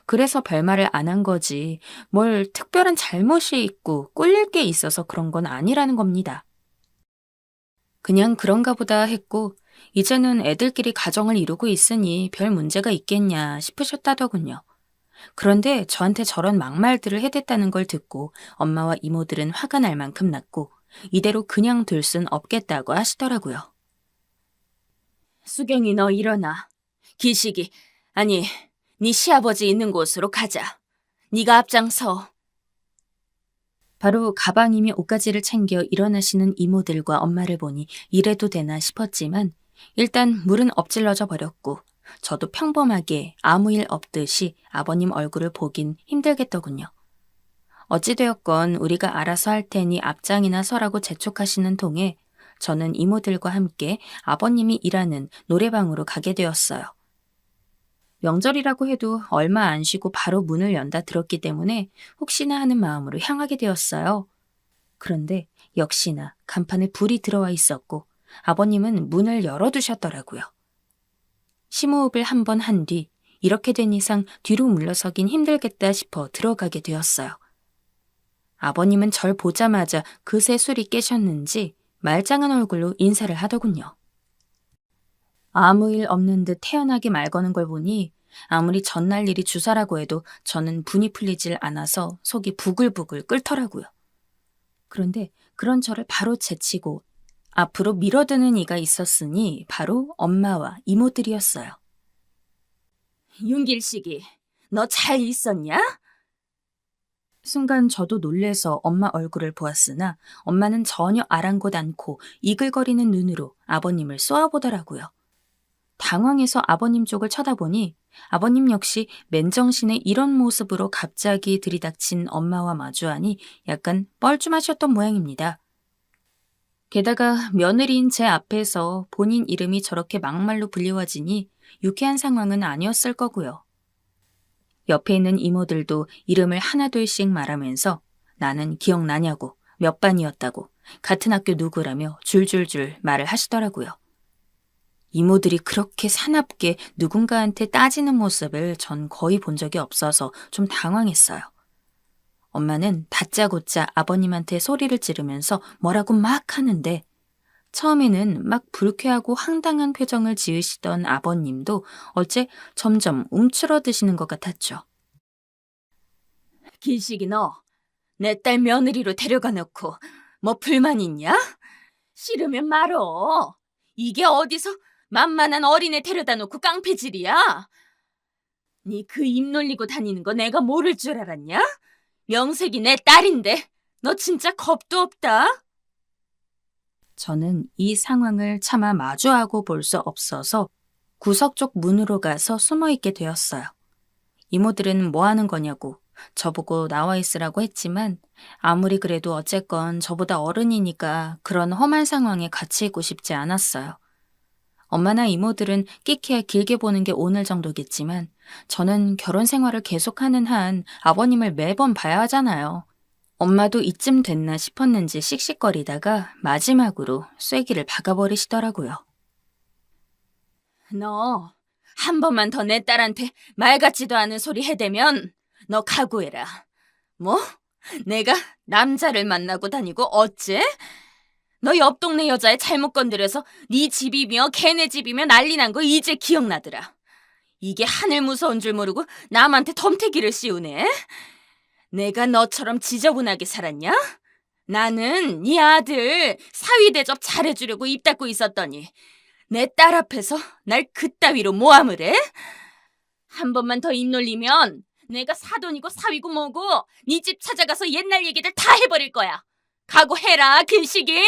그래서 별말을 안 한 거지 뭘 특별한 잘못이 있고 꿀릴 게 있어서 그런 건 아니라는 겁니다. 그냥 그런가 보다 했고 이제는 애들끼리 가정을 이루고 있으니 별 문제가 있겠냐 싶으셨다더군요. 그런데 저한테 저런 막말들을 해댔다는 걸 듣고 엄마와 이모들은 화가 날 만큼 났고 이대로 그냥 둘 순 없겠다고 하시더라고요. 수경이 너 일어나. 기식이, 아니, 네 시아버지 있는 곳으로 가자. 네가 앞장서. 바로 가방이며 옷가지를 챙겨 일어나시는 이모들과 엄마를 보니 이래도 되나 싶었지만 일단 물은 엎질러져 버렸고 저도 평범하게 아무 일 없듯이 아버님 얼굴을 보긴 힘들겠더군요. 어찌되었건 우리가 알아서 할 테니 앞장이나 서라고 재촉하시는 통에 저는 이모들과 함께 아버님이 일하는 노래방으로 가게 되었어요. 명절이라고 해도 얼마 안 쉬고 바로 문을 연다 들었기 때문에 혹시나 하는 마음으로 향하게 되었어요. 그런데 역시나 간판에 불이 들어와 있었고 아버님은 문을 열어두셨더라고요. 심호흡을 한 번 한 뒤 이렇게 된 이상 뒤로 물러서긴 힘들겠다 싶어 들어가게 되었어요. 아버님은 절 보자마자 그새 술이 깨셨는지 말짱한 얼굴로 인사를 하더군요. 아무 일 없는 듯 태연하게 말 거는 걸 보니 아무리 전날 일이 주사라고 해도 저는 분이 풀리질 않아서 속이 부글부글 끓더라고요. 그런데 그런 저를 바로 제치고 앞으로 밀어드는 이가 있었으니 바로 엄마와 이모들이었어요. 윤길식이, 너 잘 있었냐? 순간 저도 놀래서 엄마 얼굴을 보았으나 엄마는 전혀 아랑곳 않고 이글거리는 눈으로 아버님을 쏘아보더라고요. 당황해서 아버님 쪽을 쳐다보니 아버님 역시 맨정신에 이런 모습으로 갑자기 들이닥친 엄마와 마주하니 약간 뻘쭘하셨던 모양입니다. 게다가 며느리인 제 앞에서 본인 이름이 저렇게 막말로 불리워지니 유쾌한 상황은 아니었을 거고요. 옆에 있는 이모들도 이름을 하나둘씩 말하면서 나는 기억나냐고, 몇 반이었다고, 같은 학교 누구라며 줄줄줄 말을 하시더라고요. 이모들이 그렇게 사납게 누군가한테 따지는 모습을 전 거의 본 적이 없어서 좀 당황했어요. 엄마는 다짜고짜 아버님한테 소리를 지르면서 뭐라고 막 하는데 처음에는 막 불쾌하고 황당한 표정을 지으시던 아버님도 어째 점점 움츠러드시는 것 같았죠. 길식이 너, 내 딸 며느리로 데려가 놓고 뭐 불만 있냐? 싫으면 말어. 이게 어디서 만만한 어린애 데려다 놓고 깡패질이야? 니 그 입 놀리고 다니는 거 내가 모를 줄 알았냐? 명색이 내 딸인데 너 진짜 겁도 없다. 저는 이 상황을 차마 마주하고 볼 수 없어서 구석 쪽 문으로 가서 숨어 있게 되었어요. 이모들은 뭐 하는 거냐고 저보고 나와 있으라고 했지만 아무리 그래도 어쨌건 저보다 어른이니까 그런 험한 상황에 같이 있고 싶지 않았어요. 엄마나 이모들은 끼키야 길게 보는 게 오늘 정도겠지만 저는 결혼 생활을 계속하는 한 아버님을 매번 봐야 하잖아요. 엄마도 이쯤 됐나 싶었는지 씩씩거리다가 마지막으로 쐐기를 박아버리시더라고요. 너 한 번만 더 내 딸한테 말 같지도 않은 소리 해대면 너 각오해라. 뭐? 내가 남자를 만나고 다니고 어째? 너 옆 동네 여자애 잘못 건드려서 네 집이며 걔네 집이며 난리 난 거 이제 기억나더라. 이게 하늘 무서운 줄 모르고 남한테 덤태기를 씌우네. 내가 너처럼 지저분하게 살았냐? 나는 네 아들 사위 대접 잘해주려고 입 닫고 있었더니 내 딸 앞에서 날 그따위로 모함을 해? 한 번만 더 입 놀리면 내가 사돈이고 사위고 뭐고 네 집 찾아가서 옛날 얘기들 다 해버릴 거야. 각오해라, 근식이.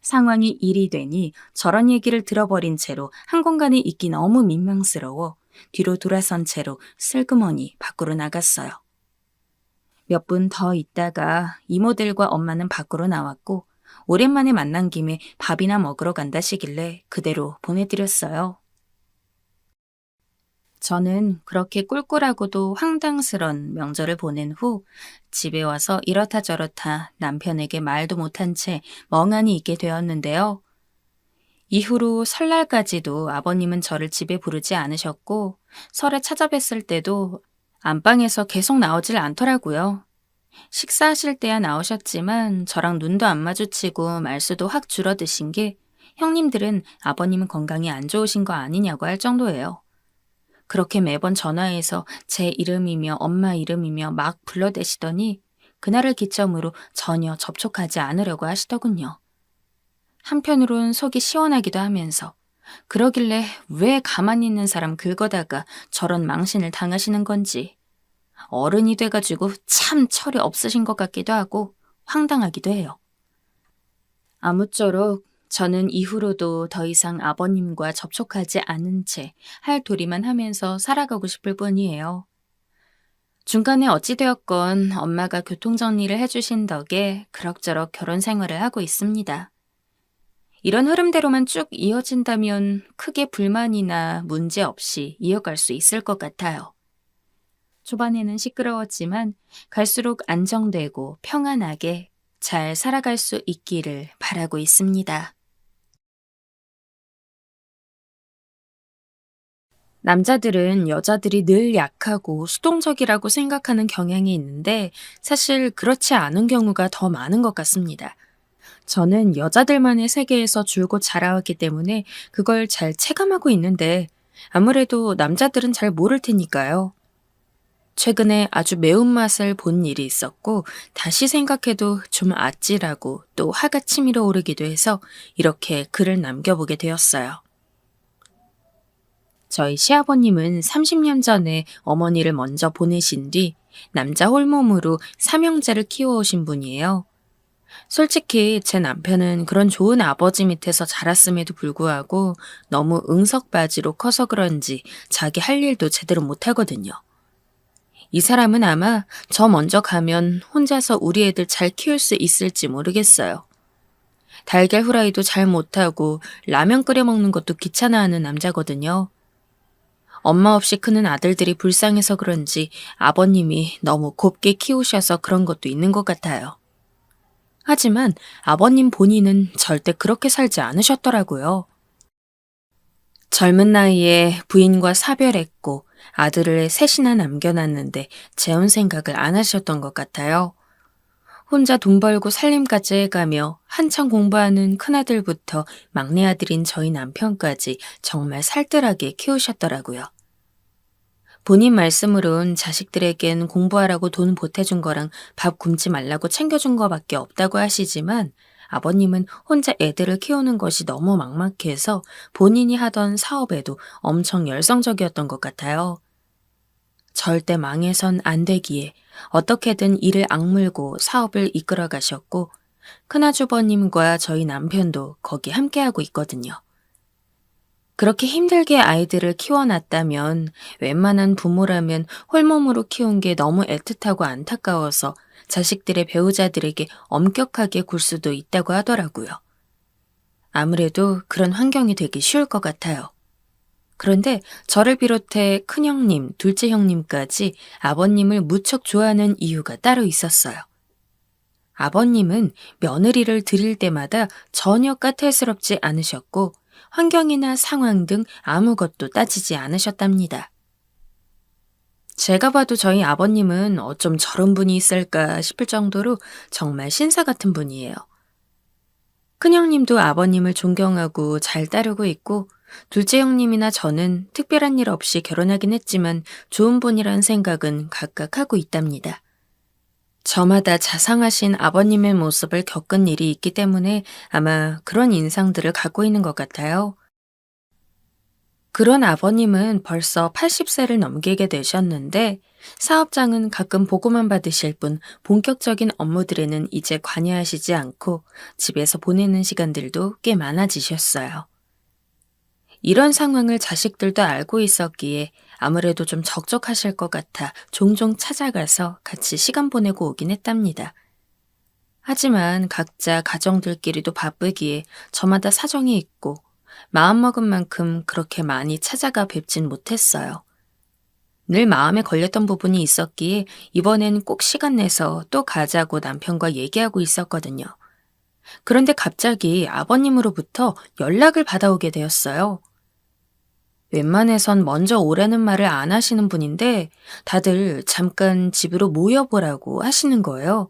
상황이 일이 되니 저런 얘기를 들어버린 채로 한 공간에 있기 너무 민망스러워 뒤로 돌아선 채로 슬그머니 밖으로 나갔어요. 몇 분 더 있다가 이모들과 엄마는 밖으로 나왔고 오랜만에 만난 김에 밥이나 먹으러 간다시길래 그대로 보내드렸어요. 저는 그렇게 꿀꿀하고도 황당스런 명절을 보낸 후 집에 와서 이렇다 저렇다 남편에게 말도 못한 채 멍하니 있게 되었는데요. 이후로 설날까지도 아버님은 저를 집에 부르지 않으셨고 설에 찾아뵀을 때도 안방에서 계속 나오질 않더라고요. 식사하실 때야 나오셨지만 저랑 눈도 안 마주치고 말수도 확 줄어드신 게 형님들은 아버님은 건강이 안 좋으신 거 아니냐고 할 정도예요. 그렇게 매번 전화해서 제 이름이며 엄마 이름이며 막 불러대시더니 그날을 기점으로 전혀 접촉하지 않으려고 하시더군요. 한편으론 속이 시원하기도 하면서 그러길래 왜 가만히 있는 사람 긁어다가 저런 망신을 당하시는 건지 어른이 돼가지고 참 철이 없으신 것 같기도 하고 황당하기도 해요. 아무쪼록 저는 이후로도 더 이상 아버님과 접촉하지 않은 채 할 도리만 하면서 살아가고 싶을 뿐이에요. 중간에 어찌되었건 엄마가 교통정리를 해주신 덕에 그럭저럭 결혼 생활을 하고 있습니다. 이런 흐름대로만 쭉 이어진다면 크게 불만이나 문제 없이 이어갈 수 있을 것 같아요. 초반에는 시끄러웠지만 갈수록 안정되고 평안하게 잘 살아갈 수 있기를 바라고 있습니다. 남자들은 여자들이 늘 약하고 수동적이라고 생각하는 경향이 있는데 사실 그렇지 않은 경우가 더 많은 것 같습니다. 저는 여자들만의 세계에서 줄곧 자라왔기 때문에 그걸 잘 체감하고 있는데 아무래도 남자들은 잘 모를 테니까요. 최근에 아주 매운맛을 본 일이 있었고 다시 생각해도 좀 아찔하고 또 화가 치밀어 오르기도 해서 이렇게 글을 남겨보게 되었어요. 저희 시아버님은 30년 전에 어머니를 먼저 보내신 뒤 남자 홀몸으로 삼형제를 키워오신 분이에요. 솔직히 제 남편은 그런 좋은 아버지 밑에서 자랐음에도 불구하고 너무 응석바지로 커서 그런지 자기 할 일도 제대로 못하거든요. 이 사람은 아마 저 먼저 가면 혼자서 우리 애들 잘 키울 수 있을지 모르겠어요. 달걀 후라이도 잘 못하고 라면 끓여 먹는 것도 귀찮아하는 남자거든요. 엄마 없이 크는 아들들이 불쌍해서 그런지 아버님이 너무 곱게 키우셔서 그런 것도 있는 것 같아요. 하지만 아버님 본인은 절대 그렇게 살지 않으셨더라고요. 젊은 나이에 부인과 사별했고 아들을 셋이나 남겨놨는데 재혼 생각을 안 하셨던 것 같아요. 혼자 돈 벌고 살림까지 해가며 한창 공부하는 큰아들부터 막내 아들인 저희 남편까지 정말 살뜰하게 키우셨더라고요. 본인 말씀으론 자식들에겐 공부하라고 돈 보태준 거랑 밥 굶지 말라고 챙겨준 거밖에 없다고 하시지만 아버님은 혼자 애들을 키우는 것이 너무 막막해서 본인이 하던 사업에도 엄청 열성적이었던 것 같아요. 절대 망해선 안 되기에 어떻게든 일을 악물고 사업을 이끌어 가셨고, 큰아주버님과 저희 남편도 거기 함께하고 있거든요. 그렇게 힘들게 아이들을 키워놨다면 웬만한 부모라면 홀몸으로 키운 게 너무 애틋하고 안타까워서 자식들의 배우자들에게 엄격하게 굴 수도 있다고 하더라고요. 아무래도 그런 환경이 되기 쉬울 것 같아요. 그런데 저를 비롯해 큰형님, 둘째 형님까지 아버님을 무척 좋아하는 이유가 따로 있었어요. 아버님은 며느리를 드릴 때마다 전혀 까탈스럽지 않으셨고 환경이나 상황 등 아무것도 따지지 않으셨답니다. 제가 봐도 저희 아버님은 어쩜 저런 분이 있을까 싶을 정도로 정말 신사 같은 분이에요. 큰형님도 아버님을 존경하고 잘 따르고 있고, 둘째 형님이나 저는 특별한 일 없이 결혼하긴 했지만 좋은 분이란 생각은 각각 하고 있답니다. 저마다 자상하신 아버님의 모습을 겪은 일이 있기 때문에 아마 그런 인상들을 갖고 있는 것 같아요. 그런 아버님은 벌써 80세를 넘기게 되셨는데 사업장은 가끔 보고만 받으실 뿐 본격적인 업무들에는 이제 관여하시지 않고 집에서 보내는 시간들도 꽤 많아지셨어요. 이런 상황을 자식들도 알고 있었기에 아무래도 좀 적적하실 것 같아 종종 찾아가서 같이 시간 보내고 오긴 했답니다. 하지만 각자 가정들끼리도 바쁘기에 저마다 사정이 있고 마음먹은 만큼 그렇게 많이 찾아가 뵙진 못했어요. 늘 마음에 걸렸던 부분이 있었기에 이번엔 꼭 시간 내서 또 가자고 남편과 얘기하고 있었거든요. 그런데 갑자기 아버님으로부터 연락을 받아오게 되었어요. 웬만해선 먼저 오라는 말을 안 하시는 분인데 다들 잠깐 집으로 모여보라고 하시는 거예요.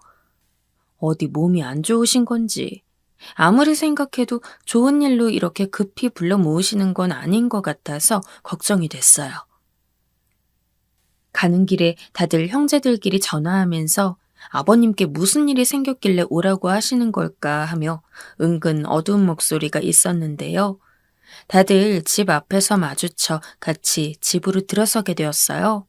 어디 몸이 안 좋으신 건지, 아무리 생각해도 좋은 일로 이렇게 급히 불러 모으시는 건 아닌 것 같아서 걱정이 됐어요. 가는 길에 다들 형제들끼리 전화하면서 아버님께 무슨 일이 생겼길래 오라고 하시는 걸까 하며 은근 어두운 목소리가 있었는데요. 다들 집 앞에서 마주쳐 같이 집으로 들어서게 되었어요.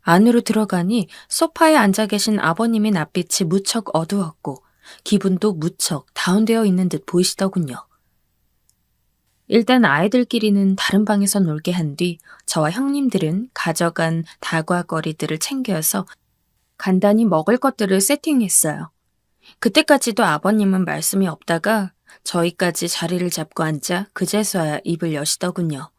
안으로 들어가니 소파에 앉아 계신 아버님의 낯빛이 무척 어두웠고 기분도 무척 다운되어 있는 듯 보이시더군요. 일단 아이들끼리는 다른 방에서 놀게 한 뒤 저와 형님들은 가져간 다과거리들을 챙겨서 간단히 먹을 것들을 세팅했어요. 그때까지도 아버님은 말씀이 없다가 저희까지 자리를 잡고 앉아 그제서야 입을 여시더군요.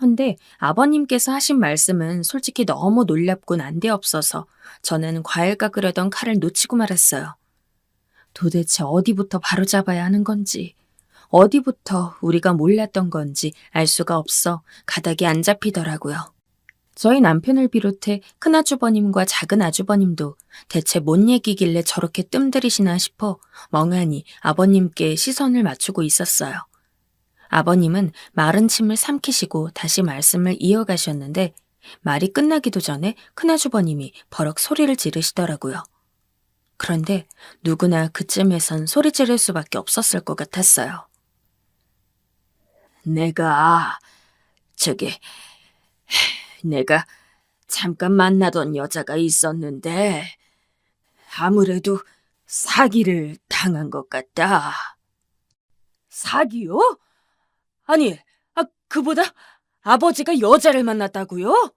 헌데 아버님께서 하신 말씀은 솔직히 너무 놀랍고 난데없어서 저는 과일 깎으려던 칼을 놓치고 말았어요. 도대체 어디부터 바로잡아야 하는 건지, 어디부터 우리가 몰랐던 건지 알 수가 없어 가닥이 안 잡히더라고요. 저희 남편을 비롯해 큰아주버님과 작은아주버님도 대체 뭔 얘기길래 저렇게 뜸들이시나 싶어 멍하니 아버님께 시선을 맞추고 있었어요. 아버님은 마른 침을 삼키시고 다시 말씀을 이어가셨는데 말이 끝나기도 전에 큰아주버님이 버럭 소리를 지르시더라고요. 그런데 누구나 그쯤에선 소리 지를 수밖에 없었을 것 같았어요. 내가 잠깐 만나던 여자가 있었는데 아무래도 사기를 당한 것 같다. 사기요? 아니, 그보다 아버지가 여자를 만났다고요?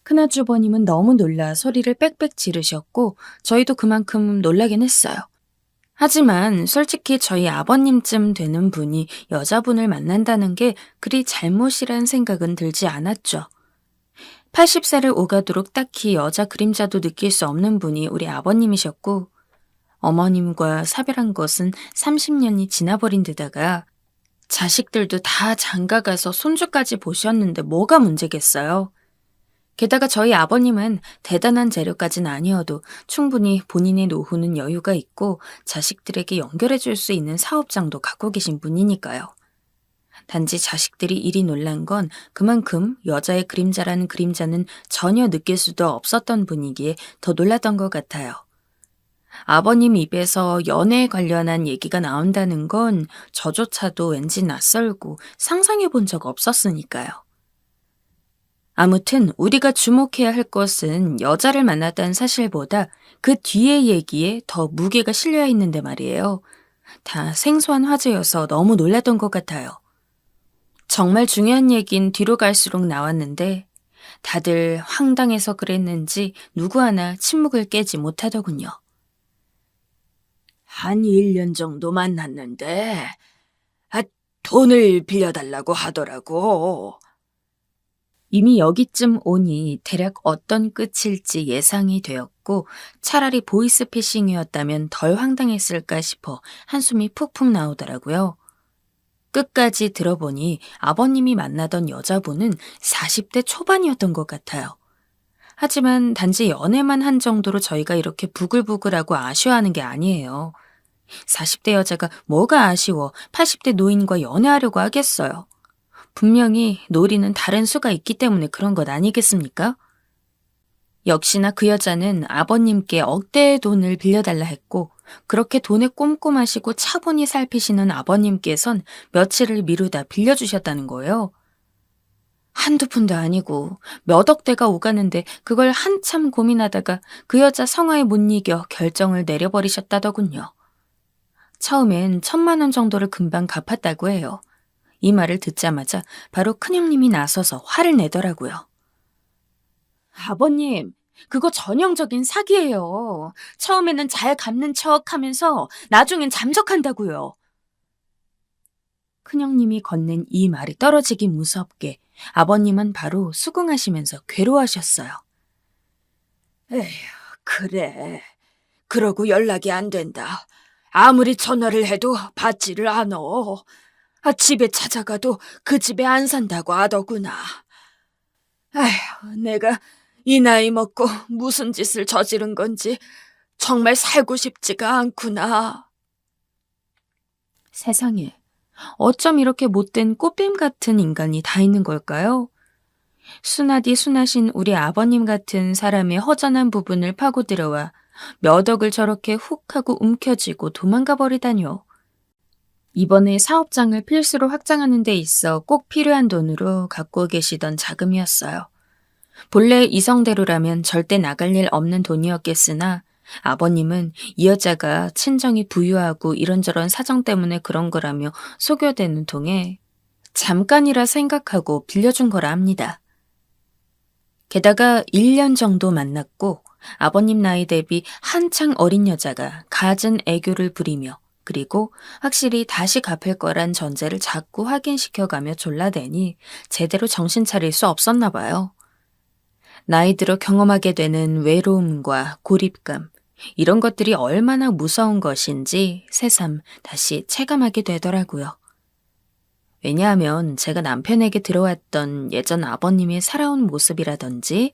큰아주버님은 너무 놀라 소리를 빽빽 지르셨고 저희도 그만큼 놀라긴 했어요. 하지만 솔직히 저희 아버님쯤 되는 분이 여자분을 만난다는 게 그리 잘못이란 생각은 들지 않았죠. 80세를 오가도록 딱히 여자 그림자도 느낄 수 없는 분이 우리 아버님이셨고 어머님과 사별한 것은 30년이 지나버린 데다가 자식들도 다 장가가서 손주까지 보셨는데 뭐가 문제겠어요. 게다가 저희 아버님은 대단한 재력까지는 아니어도 충분히 본인의 노후는 여유가 있고 자식들에게 연결해 줄 수 있는 사업장도 갖고 계신 분이니까요. 단지 자식들이 이리 놀란 건 그만큼 여자의 그림자라는 그림자는 전혀 느낄 수도 없었던 분이기에 더 놀랐던 것 같아요. 아버님 입에서 연애에 관련한 얘기가 나온다는 건 저조차도 왠지 낯설고 상상해 본 적 없었으니까요. 아무튼 우리가 주목해야 할 것은 여자를 만났다는 사실보다 그 뒤의 얘기에 더 무게가 실려 있는데 말이에요. 다 생소한 화제여서 너무 놀랐던 것 같아요. 정말 중요한 얘긴 뒤로 갈수록 나왔는데 다들 황당해서 그랬는지 누구 하나 침묵을 깨지 못하더군요. 한 1년 정도 만났는데 돈을 빌려달라고 하더라고. 이미 여기쯤 오니 대략 어떤 끝일지 예상이 되었고 차라리 보이스피싱이었다면 덜 황당했을까 싶어 한숨이 푹푹 나오더라고요. 끝까지 들어보니 아버님이 만나던 여자분은 40대 초반이었던 것 같아요. 하지만 단지 연애만 한 정도로 저희가 이렇게 부글부글하고 아쉬워하는 게 아니에요. 40대 여자가 뭐가 아쉬워 80대 노인과 연애하려고 하겠어요. 분명히 노리는 다른 수가 있기 때문에 그런 것 아니겠습니까? 역시나 그 여자는 아버님께 억대의 돈을 빌려달라 했고 그렇게 돈에 꼼꼼하시고 차분히 살피시는 아버님께선 며칠을 미루다 빌려주셨다는 거예요. 한두 푼도 아니고 몇 억대가 오가는데 그걸 한참 고민하다가 그 여자 성화에 못 이겨 결정을 내려버리셨다더군요. 처음엔 1,000만 원 정도를 금방 갚았다고 해요. 이 말을 듣자마자 바로 큰형님이 나서서 화를 내더라고요. 아버님, 그거 전형적인 사기예요. 처음에는 잘 갚는 척 하면서 나중엔 잠적한다고요. 큰형님이 건넨 이 말이 떨어지기 무섭게 아버님은 바로 수긍하시면서 괴로워하셨어요. 에휴, 그래. 그러고 연락이 안 된다. 아무리 전화를 해도 받지를 않어. 집에 찾아가도 그 집에 안 산다고 하더구나. 아휴, 내가 이 나이 먹고 무슨 짓을 저지른 건지 정말 살고 싶지가 않구나. 세상에, 어쩜 이렇게 못된 꽃뱀 같은 인간이 다 있는 걸까요? 순하디 순하신 우리 아버님 같은 사람의 허전한 부분을 파고들어와 몇 억을 저렇게 훅 하고 움켜쥐고 도망가 버리다뇨. 이번에 사업장을 필수로 확장하는 데 있어 꼭 필요한 돈으로 갖고 계시던 자금이었어요. 본래 이성대로라면 절대 나갈 일 없는 돈이었겠으나 아버님은 이 여자가 친정이 부유하고 이런저런 사정 때문에 그런 거라며 속여대는 통에 잠깐이라 생각하고 빌려준 거라 합니다. 게다가 1년 정도 만났고 아버님 나이 대비 한창 어린 여자가 갖은 애교를 부리며 그리고 확실히 다시 갚을 거란 전제를 자꾸 확인시켜가며 졸라대니 제대로 정신 차릴 수 없었나 봐요. 나이 들어 경험하게 되는 외로움과 고립감, 이런 것들이 얼마나 무서운 것인지 새삼 다시 체감하게 되더라고요. 왜냐하면 제가 남편에게 들어왔던 예전 아버님의 살아온 모습이라든지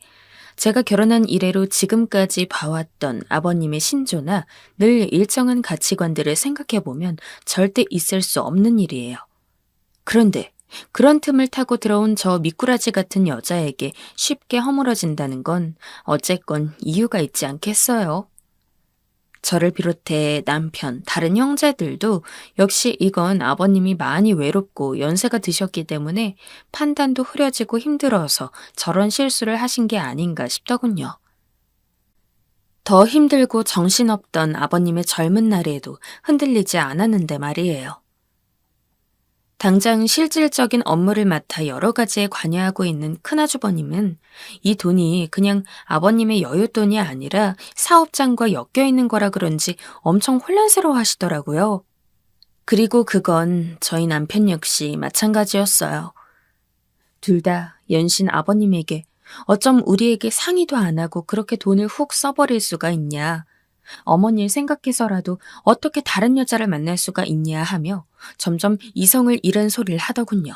제가 결혼한 이래로 지금까지 봐왔던 아버님의 신조나 늘 일정한 가치관들을 생각해보면 절대 있을 수 없는 일이에요. 그런데 그런 틈을 타고 들어온 저 미꾸라지 같은 여자에게 쉽게 허물어진다는 건 어쨌건 이유가 있지 않겠어요? 저를 비롯해 남편, 다른 형제들도 역시 이건 아버님이 많이 외롭고 연세가 드셨기 때문에 판단도 흐려지고 힘들어서 저런 실수를 하신 게 아닌가 싶더군요. 더 힘들고 정신없던 아버님의 젊은 날에도 흔들리지 않았는데 말이에요. 당장 실질적인 업무를 맡아 여러 가지에 관여하고 있는 큰아주버님은 이 돈이 그냥 아버님의 여윳돈이 아니라 사업장과 엮여 있는 거라 그런지 엄청 혼란스러워 하시더라고요. 그리고 그건 저희 남편 역시 마찬가지였어요. 둘 다 연신 아버님에게 어쩜 우리에게 상의도 안 하고 그렇게 돈을 훅 써버릴 수가 있냐. 어머니를 생각해서라도 어떻게 다른 여자를 만날 수가 있냐 하며 점점 이성을 잃은 소리를 하더군요.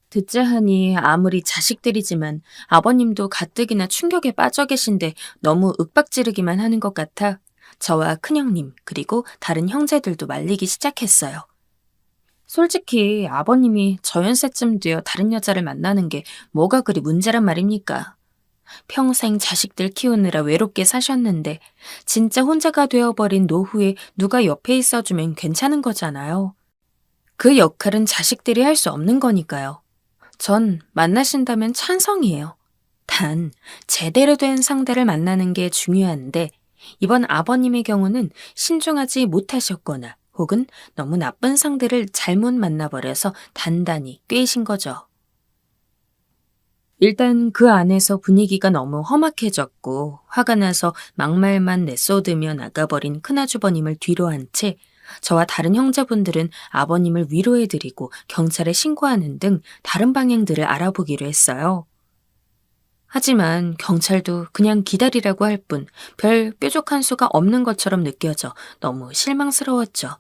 듣자 하니 아무리 자식들이지만 아버님도 가뜩이나 충격에 빠져 계신데 너무 윽박지르기만 하는 것 같아 저와 큰형님 그리고 다른 형제들도 말리기 시작했어요. 솔직히 아버님이 저 연세쯤 되어 다른 여자를 만나는 게 뭐가 그리 문제란 말입니까? 평생 자식들 키우느라 외롭게 사셨는데 진짜 혼자가 되어버린 노후에 누가 옆에 있어주면 괜찮은 거잖아요. 그 역할은 자식들이 할 수 없는 거니까요. 전 만나신다면 찬성이에요. 단 제대로 된 상대를 만나는 게 중요한데 이번 아버님의 경우는 신중하지 못하셨거나 혹은 너무 나쁜 상대를 잘못 만나버려서 단단히 꿰신 거죠. 일단 그 안에서 분위기가 너무 험악해졌고 화가 나서 막말만 내쏟으며 나가버린 큰아주버님을 뒤로 한 채 저와 다른 형제분들은 아버님을 위로해드리고 경찰에 신고하는 등 다른 방향들을 알아보기로 했어요. 하지만 경찰도 그냥 기다리라고 할 뿐 별 뾰족한 수가 없는 것처럼 느껴져 너무 실망스러웠죠.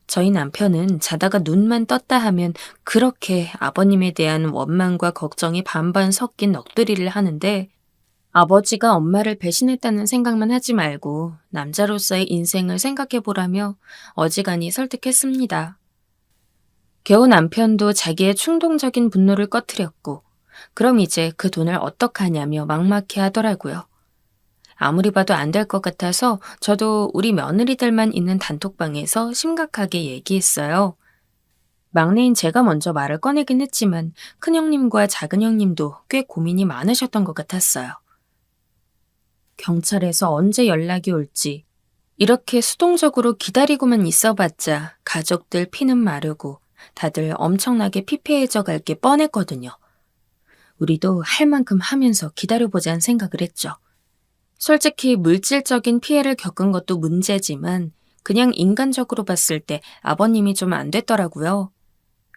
저희 남편은 자다가 눈만 떴다 하면 그렇게 아버님에 대한 원망과 걱정이 반반 섞인 넋두리를 하는데 아버지가 엄마를 배신했다는 생각만 하지 말고 남자로서의 인생을 생각해보라며 어지간히 설득했습니다. 겨우 남편도 자기의 충동적인 분노를 꺼트렸고 그럼 이제 그 돈을 어떡하냐며 막막해 하더라고요. 아무리 봐도 안 될 것 같아서 저도 우리 며느리들만 있는 단톡방에서 심각하게 얘기했어요. 막내인 제가 먼저 말을 꺼내긴 했지만 큰형님과 작은형님도 꽤 고민이 많으셨던 것 같았어요. 경찰에서 언제 연락이 올지 이렇게 수동적으로 기다리고만 있어봤자 가족들 피는 마르고 다들 엄청나게 피폐해져 갈 게 뻔했거든요. 우리도 할 만큼 하면서 기다려보자는 생각을 했죠. 솔직히 물질적인 피해를 겪은 것도 문제지만 그냥 인간적으로 봤을 때 아버님이 좀 안 됐더라고요.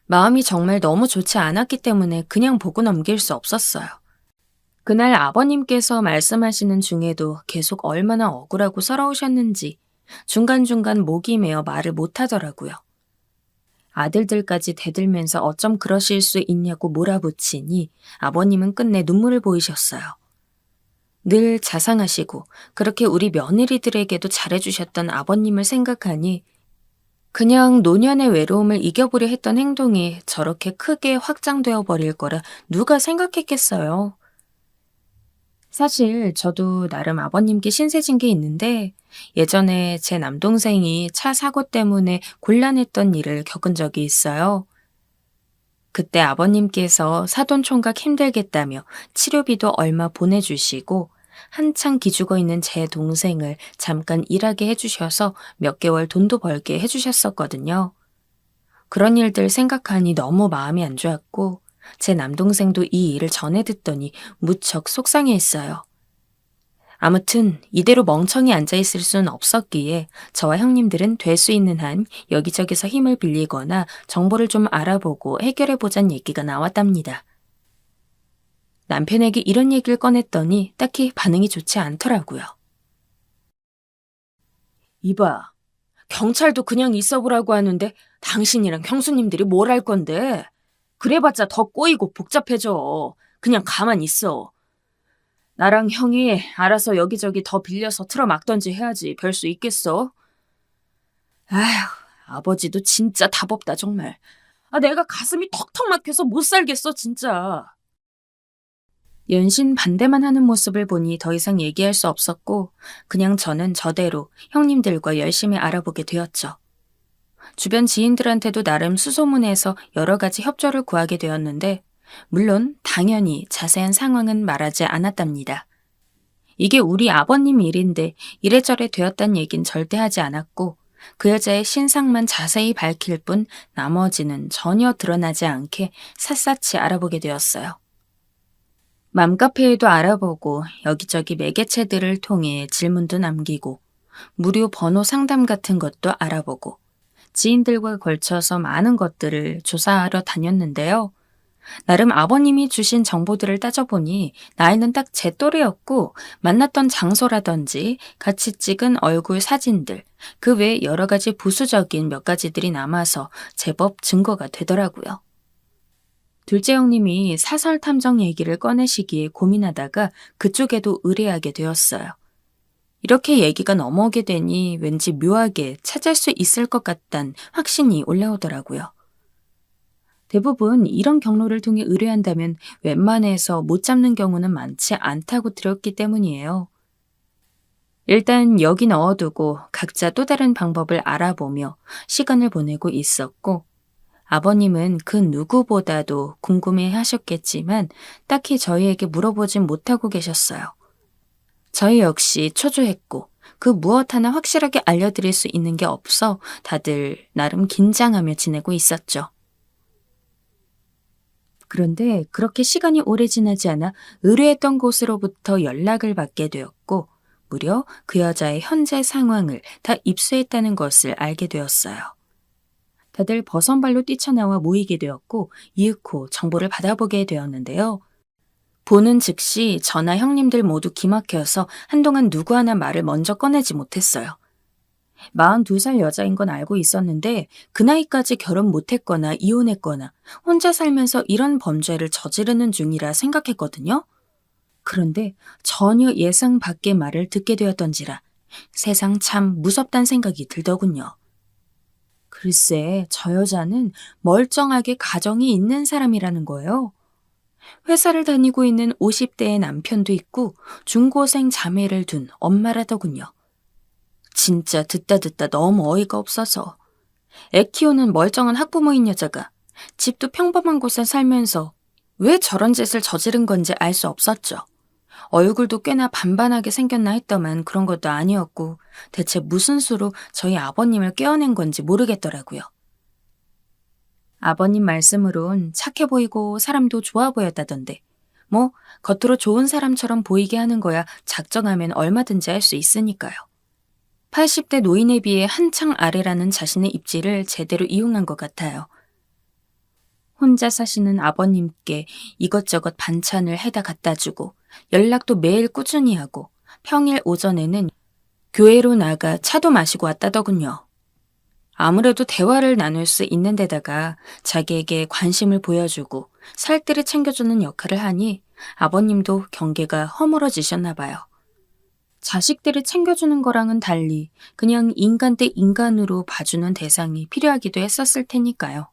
마음이 정말 너무 좋지 않았기 때문에 그냥 보고 넘길 수 없었어요. 그날 아버님께서 말씀하시는 중에도 계속 얼마나 억울하고 서러우셨는지 중간중간 목이 메어 말을 못하더라고요. 아들들까지 대들면서 어쩜 그러실 수 있냐고 몰아붙이니 아버님은 끝내 눈물을 보이셨어요. 늘 자상하시고 그렇게 우리 며느리들에게도 잘해주셨던 아버님을 생각하니 그냥 노년의 외로움을 이겨보려 했던 행동이 저렇게 크게 확장되어 버릴 거라 누가 생각했겠어요. 사실 저도 나름 아버님께 신세진 게 있는데 예전에 제 남동생이 차 사고 때문에 곤란했던 일을 겪은 적이 있어요. 그때 아버님께서 사돈총각 힘들겠다며 치료비도 얼마 보내주시고 한창 기죽어 있는 제 동생을 잠깐 일하게 해주셔서 몇 개월 돈도 벌게 해주셨었거든요. 그런 일들 생각하니 너무 마음이 안 좋았고 제 남동생도 이 일을 전해 듣더니 무척 속상해했어요. 아무튼 이대로 멍청이 앉아있을 수는 없었기에 저와 형님들은 될 수 있는 한 여기저기서 힘을 빌리거나 정보를 좀 알아보고 해결해보자는 얘기가 나왔답니다. 남편에게 이런 얘기를 꺼냈더니 딱히 반응이 좋지 않더라고요. 이봐, 경찰도 그냥 있어보라고 하는데 당신이랑 형수님들이 뭘 할 건데? 그래봤자 더 꼬이고 복잡해져. 그냥 가만히 있어. 나랑 형이 알아서 여기저기 더 빌려서 틀어막던지 해야지 별 수 있겠어? 아휴, 아버지도 진짜 답 없다 정말. 내가 가슴이 턱턱 막혀서 못 살겠어 진짜. 연신 반대만 하는 모습을 보니 더 이상 얘기할 수 없었고 그냥 저는 저대로 형님들과 열심히 알아보게 되었죠. 주변 지인들한테도 나름 수소문해서 여러 가지 협조를 구하게 되었는데 물론 당연히 자세한 상황은 말하지 않았답니다. 이게 우리 아버님 일인데 이래저래 되었단 얘긴 절대 하지 않았고 그 여자의 신상만 자세히 밝힐 뿐 나머지는 전혀 드러나지 않게 샅샅이 알아보게 되었어요. 맘카페에도 알아보고 여기저기 매개체들을 통해 질문도 남기고 무료 번호 상담 같은 것도 알아보고 지인들과 걸쳐서 많은 것들을 조사하러 다녔는데요. 나름 아버님이 주신 정보들을 따져보니 나이는 딱 제 또래였고 만났던 장소라든지 같이 찍은 얼굴 사진들, 그 외에 여러 가지 부수적인 몇 가지들이 남아서 제법 증거가 되더라고요. 둘째 형님이 사설 탐정 얘기를 꺼내시기에 고민하다가 그쪽에도 의뢰하게 되었어요. 이렇게 얘기가 넘어오게 되니 왠지 묘하게 찾을 수 있을 것 같단 확신이 올라오더라고요. 대부분 이런 경로를 통해 의뢰한다면 웬만해서 못 잡는 경우는 많지 않다고 들었기 때문이에요. 일단 여기 넣어두고 각자 또 다른 방법을 알아보며 시간을 보내고 있었고, 아버님은 그 누구보다도 궁금해 하셨겠지만 딱히 저희에게 물어보진 못하고 계셨어요. 저희 역시 초조했고 그 무엇 하나 확실하게 알려드릴 수 있는 게 없어 다들 나름 긴장하며 지내고 있었죠. 그런데 그렇게 시간이 오래 지나지 않아 의뢰했던 곳으로부터 연락을 받게 되었고, 무려 그 여자의 현재 상황을 다 입수했다는 것을 알게 되었어요. 다들 버선발로 뛰쳐나와 모이게 되었고 이윽고 정보를 받아보게 되었는데요. 보는 즉시 저나 형님들 모두 기막혀서 한동안 누구 하나 말을 먼저 꺼내지 못했어요. 42살 여자인 건 알고 있었는데 그 나이까지 결혼 못했거나 이혼했거나 혼자 살면서 이런 범죄를 저지르는 중이라 생각했거든요. 그런데 전혀 예상 밖의 말을 듣게 되었던지라 세상 참 무섭단 생각이 들더군요. 글쎄, 저 여자는 멀쩡하게 가정이 있는 사람이라는 거예요. 회사를 다니고 있는 50대의 남편도 있고 중고생 자매를 둔 엄마라더군요. 진짜 듣다 너무 어이가 없어서. 애 키우는 멀쩡한 학부모인 여자가 집도 평범한 곳에 살면서 왜 저런 짓을 저지른 건지 알 수 없었죠. 얼굴도 꽤나 반반하게 생겼나 했더만 그런 것도 아니었고 대체 무슨 수로 저희 아버님을 꿰어낸 건지 모르겠더라고요. 아버님 말씀으론 착해 보이고 사람도 좋아 보였다던데 뭐 겉으로 좋은 사람처럼 보이게 하는 거야 작정하면 얼마든지 할 수 있으니까요. 80대 노인에 비해 한창 아래라는 자신의 입지를 제대로 이용한 것 같아요. 혼자 사시는 아버님께 이것저것 반찬을 해다 갖다 주고 연락도 매일 꾸준히 하고 평일 오전에는 교회로 나가 차도 마시고 왔다더군요. 아무래도 대화를 나눌 수 있는 데다가 자기에게 관심을 보여주고 살뜰히 챙겨주는 역할을 하니 아버님도 경계가 허물어지셨나 봐요. 자식들을 챙겨주는 거랑은 달리 그냥 인간 대 인간으로 봐주는 대상이 필요하기도 했었을 테니까요.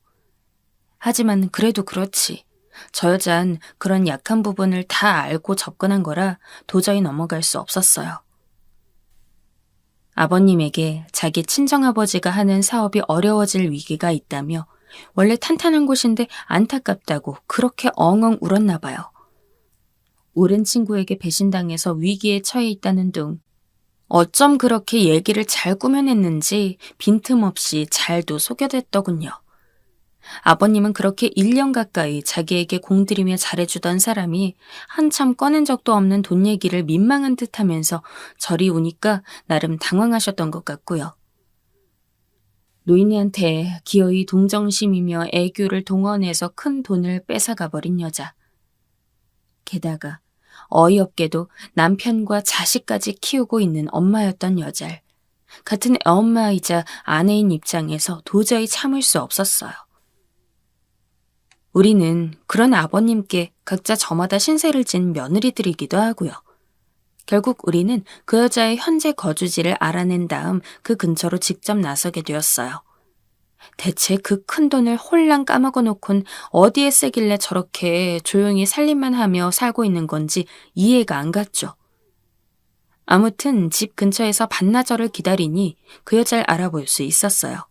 하지만 그래도 그렇지. 저 여잔 그런 약한 부분을 다 알고 접근한 거라 도저히 넘어갈 수 없었어요. 아버님에게 자기 친정아버지가 하는 사업이 어려워질 위기가 있다며 원래 탄탄한 곳인데 안타깝다고 그렇게 엉엉 울었나 봐요. 오랜 친구에게 배신당해서 위기에 처해 있다는 둥. 어쩜 그렇게 얘기를 잘 꾸며냈는지 빈틈없이 잘도 속여댔더군요. 아버님은 그렇게 1년 가까이 자기에게 공들이며 잘해주던 사람이 한참 꺼낸 적도 없는 돈 얘기를 민망한 듯 하면서 저리 우니까 나름 당황하셨던 것 같고요. 노인네한테 기어이 동정심이며 애교를 동원해서 큰 돈을 뺏어가버린 여자. 게다가 어이없게도 남편과 자식까지 키우고 있는 엄마였던 여잘. 같은 애엄마이자 아내인 입장에서 도저히 참을 수 없었어요. 우리는 그런 아버님께 각자 저마다 신세를 진 며느리들이기도 하고요. 결국 우리는 그 여자의 현재 거주지를 알아낸 다음 그 근처로 직접 나서게 되었어요. 대체 그 큰 돈을 홀랑 까먹어 놓곤 어디에 쓰길래 저렇게 조용히 살림만 하며 살고 있는 건지 이해가 안 갔죠. 아무튼 집 근처에서 반나절을 기다리니 그 여자를 알아볼 수 있었어요.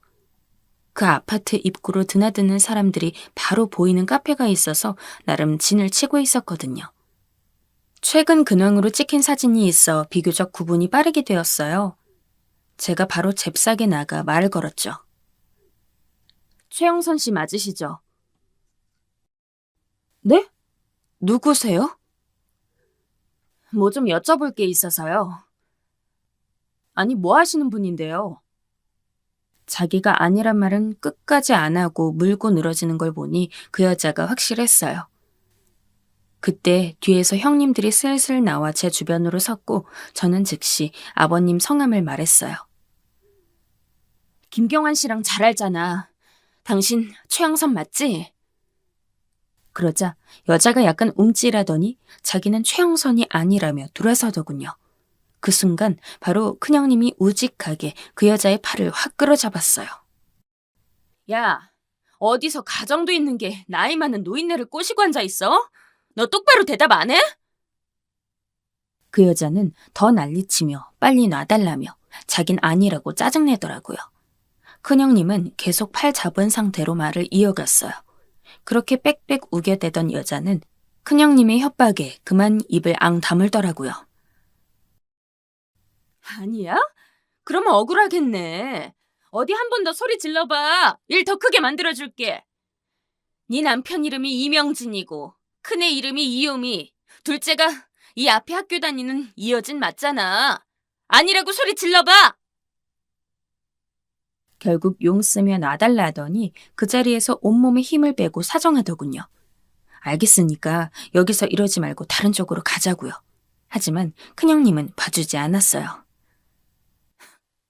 그 아파트 입구로 드나드는 사람들이 바로 보이는 카페가 있어서 나름 진을 치고 있었거든요. 최근 근황으로 찍힌 사진이 있어 비교적 구분이 빠르게 되었어요. 제가 바로 잽싸게 나가 말을 걸었죠. 최영선 씨 맞으시죠? 네? 누구세요? 뭐 좀 여쭤볼 게 있어서요. 아니, 뭐 하시는 분인데요? 자기가 아니란 말은 끝까지 안 하고 물고 늘어지는 걸 보니 그 여자가 확실했어요. 그때 뒤에서 형님들이 슬슬 나와 제 주변으로 섰고 저는 즉시 아버님 성함을 말했어요. 김경환 씨랑 잘 알잖아. 당신 최영선 맞지? 그러자 여자가 약간 움찔하더니 자기는 최영선이 아니라며 돌아서더군요. 그 순간 바로 큰형님이 우직하게 그 여자의 팔을 확 끌어잡았어요. 야, 어디서 가정도 있는 게 나이 많은 노인네를 꼬시고 앉아 있어? 너 똑바로 대답 안 해? 그 여자는 더 난리치며 빨리 놔달라며 자긴 아니라고 짜증내더라고요. 큰형님은 계속 팔 잡은 상태로 말을 이어갔어요. 그렇게 빽빽 우겨대던 여자는 큰형님의 협박에 그만 입을 앙 다물더라고요. 아니야? 그러면 억울하겠네. 어디 한 번 더 소리 질러봐. 일 더 크게 만들어줄게. 네 남편 이름이 이명진이고 큰애 이름이 이요미, 둘째가 이 앞에 학교 다니는 이여진 맞잖아. 아니라고 소리 질러봐. 결국 용 쓰며 놔달라 하더니 그 자리에서 온몸에 힘을 빼고 사정하더군요. 알겠으니까 여기서 이러지 말고 다른 쪽으로 가자고요. 하지만 큰형님은 봐주지 않았어요.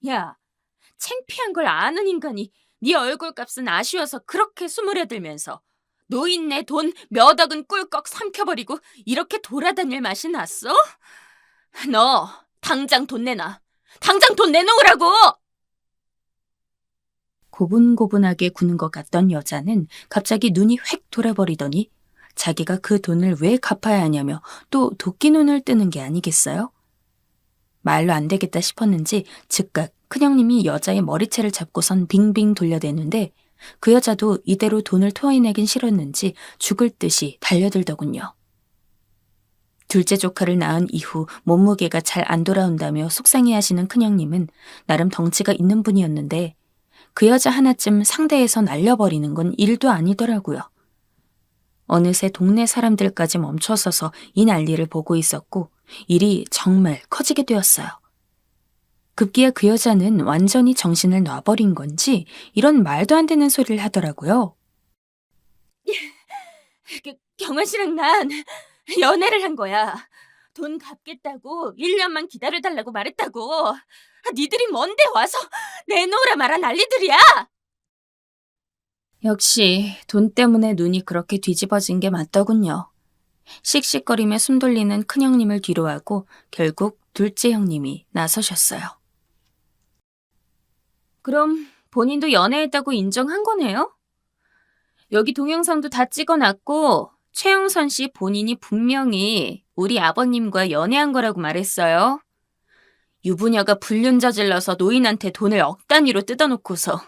야, 창피한 걸 아는 인간이 네 얼굴값은 아쉬워서 그렇게 수무려들면서 노인네 돈 몇 억은 꿀꺽 삼켜버리고 이렇게 돌아다닐 맛이 났어? 너 당장 돈 내놔. 당장 돈 내놓으라고! 고분고분하게 구는 것 같던 여자는 갑자기 눈이 획 돌아버리더니 자기가 그 돈을 왜 갚아야 하냐며 또 도끼 눈을 뜨는 게 아니겠어요? 말로 안 되겠다 싶었는지 즉각 큰형님이 여자의 머리채를 잡고선 빙빙 돌려대는데 그 여자도 이대로 돈을 토해내긴 싫었는지 죽을 듯이 달려들더군요. 둘째 조카를 낳은 이후 몸무게가 잘 안 돌아온다며 속상해하시는 큰형님은 나름 덩치가 있는 분이었는데 그 여자 하나쯤 상대에서 날려버리는 건 일도 아니더라고요. 어느새 동네 사람들까지 멈춰서서 이 난리를 보고 있었고 일이 정말 커지게 되었어요. 급기야 그 여자는 완전히 정신을 놔버린 건지 이런 말도 안 되는 소리를 하더라고요. 경아 씨랑 난 연애를 한 거야. 돈 갚겠다고 1년만 기다려달라고 말했다고. 니들이 뭔데 와서 내놓으라 말아 난리들이야. 역시 돈 때문에 눈이 그렇게 뒤집어진 게 맞더군요. 씩씩거리며 숨 돌리는 큰형님을 뒤로하고 결국 둘째 형님이 나서셨어요. 그럼 본인도 연애했다고 인정한 거네요? 여기 동영상도 다 찍어놨고 최영선 씨 본인이 분명히 우리 아버님과 연애한 거라고 말했어요. 유부녀가 불륜 저질러서 노인한테 돈을 억 단위로 뜯어놓고서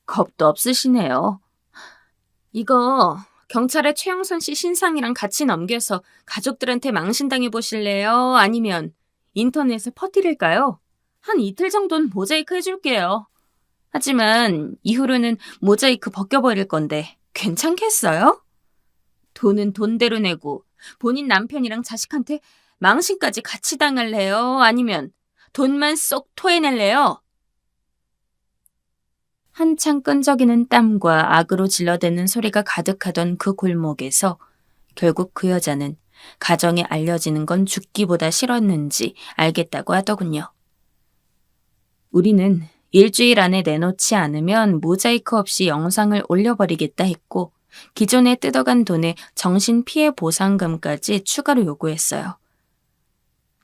겁도 없으시네요. 이거 경찰에 최영선 씨 신상이랑 같이 넘겨서 가족들한테 망신당해 보실래요? 아니면 인터넷에 퍼뜨릴까요? 한 이틀 정도는 모자이크 해줄게요. 하지만 이후로는 모자이크 벗겨버릴 건데 괜찮겠어요? 돈은 돈대로 내고 본인 남편이랑 자식한테 망신까지 같이 당할래요? 아니면 돈만 쏙 토해낼래요? 한창 끈적이는 땀과 악으로 질러대는 소리가 가득하던 그 골목에서 결국 그 여자는 가정에 알려지는 건 죽기보다 싫었는지 알겠다고 하더군요. 우리는 일주일 안에 내놓지 않으면 모자이크 없이 영상을 올려버리겠다 했고 기존에 뜯어간 돈에 정신피해 보상금까지 추가로 요구했어요.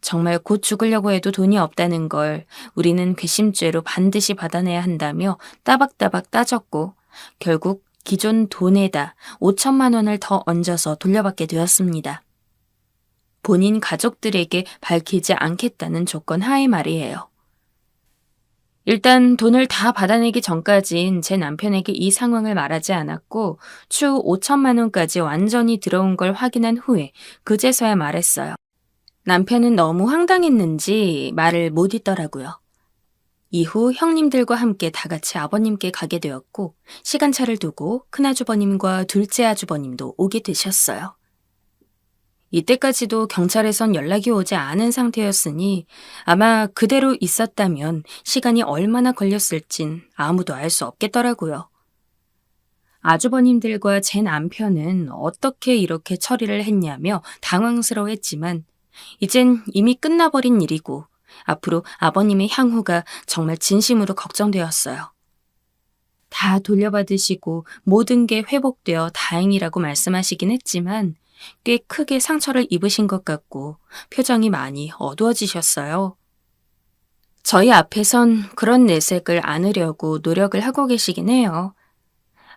정말 곧 죽으려고 해도 돈이 없다는 걸 우리는 괘씸죄로 반드시 받아내야 한다며 따박따박 따졌고 결국 기존 돈에다 5천만 원을 더 얹어서 돌려받게 되었습니다. 본인 가족들에게 밝히지 않겠다는 조건 하에 말이에요. 일단 돈을 다 받아내기 전까진 제 남편에게 이 상황을 말하지 않았고 추후 5천만 원까지 완전히 들어온 걸 확인한 후에 그제서야 말했어요. 남편은 너무 황당했는지 말을 못 잇더라고요. 이후 형님들과 함께 다 같이 아버님께 가게 되었고 시간차를 두고 큰아주버님과 둘째 아주버님도 오게 되셨어요. 이때까지도 경찰에선 연락이 오지 않은 상태였으니 아마 그대로 있었다면 시간이 얼마나 걸렸을진 아무도 알 수 없겠더라고요. 아주버님들과 제 남편은 어떻게 이렇게 처리를 했냐며 당황스러워했지만 이젠 이미 끝나버린 일이고 앞으로 아버님의 향후가 정말 진심으로 걱정되었어요. 다 돌려받으시고 모든 게 회복되어 다행이라고 말씀하시긴 했지만 꽤 크게 상처를 입으신 것 같고 표정이 많이 어두워지셨어요. 저희 앞에선 그런 내색을 안으려고 노력을 하고 계시긴 해요.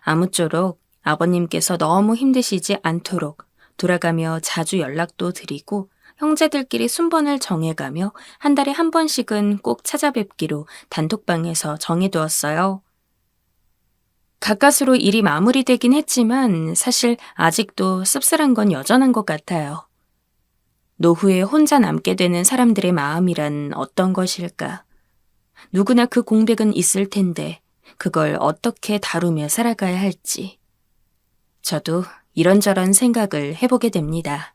아무쪼록 아버님께서 너무 힘드시지 않도록 돌아가며 자주 연락도 드리고 형제들끼리 순번을 정해가며 한 달에 한 번씩은 꼭 찾아뵙기로 단톡방에서 정해두었어요. 가까스로 일이 마무리되긴 했지만 사실 아직도 씁쓸한 건 여전한 것 같아요. 노후에 혼자 남게 되는 사람들의 마음이란 어떤 것일까? 누구나 그 공백은 있을 텐데 그걸 어떻게 다루며 살아가야 할지. 저도 이런저런 생각을 해보게 됩니다.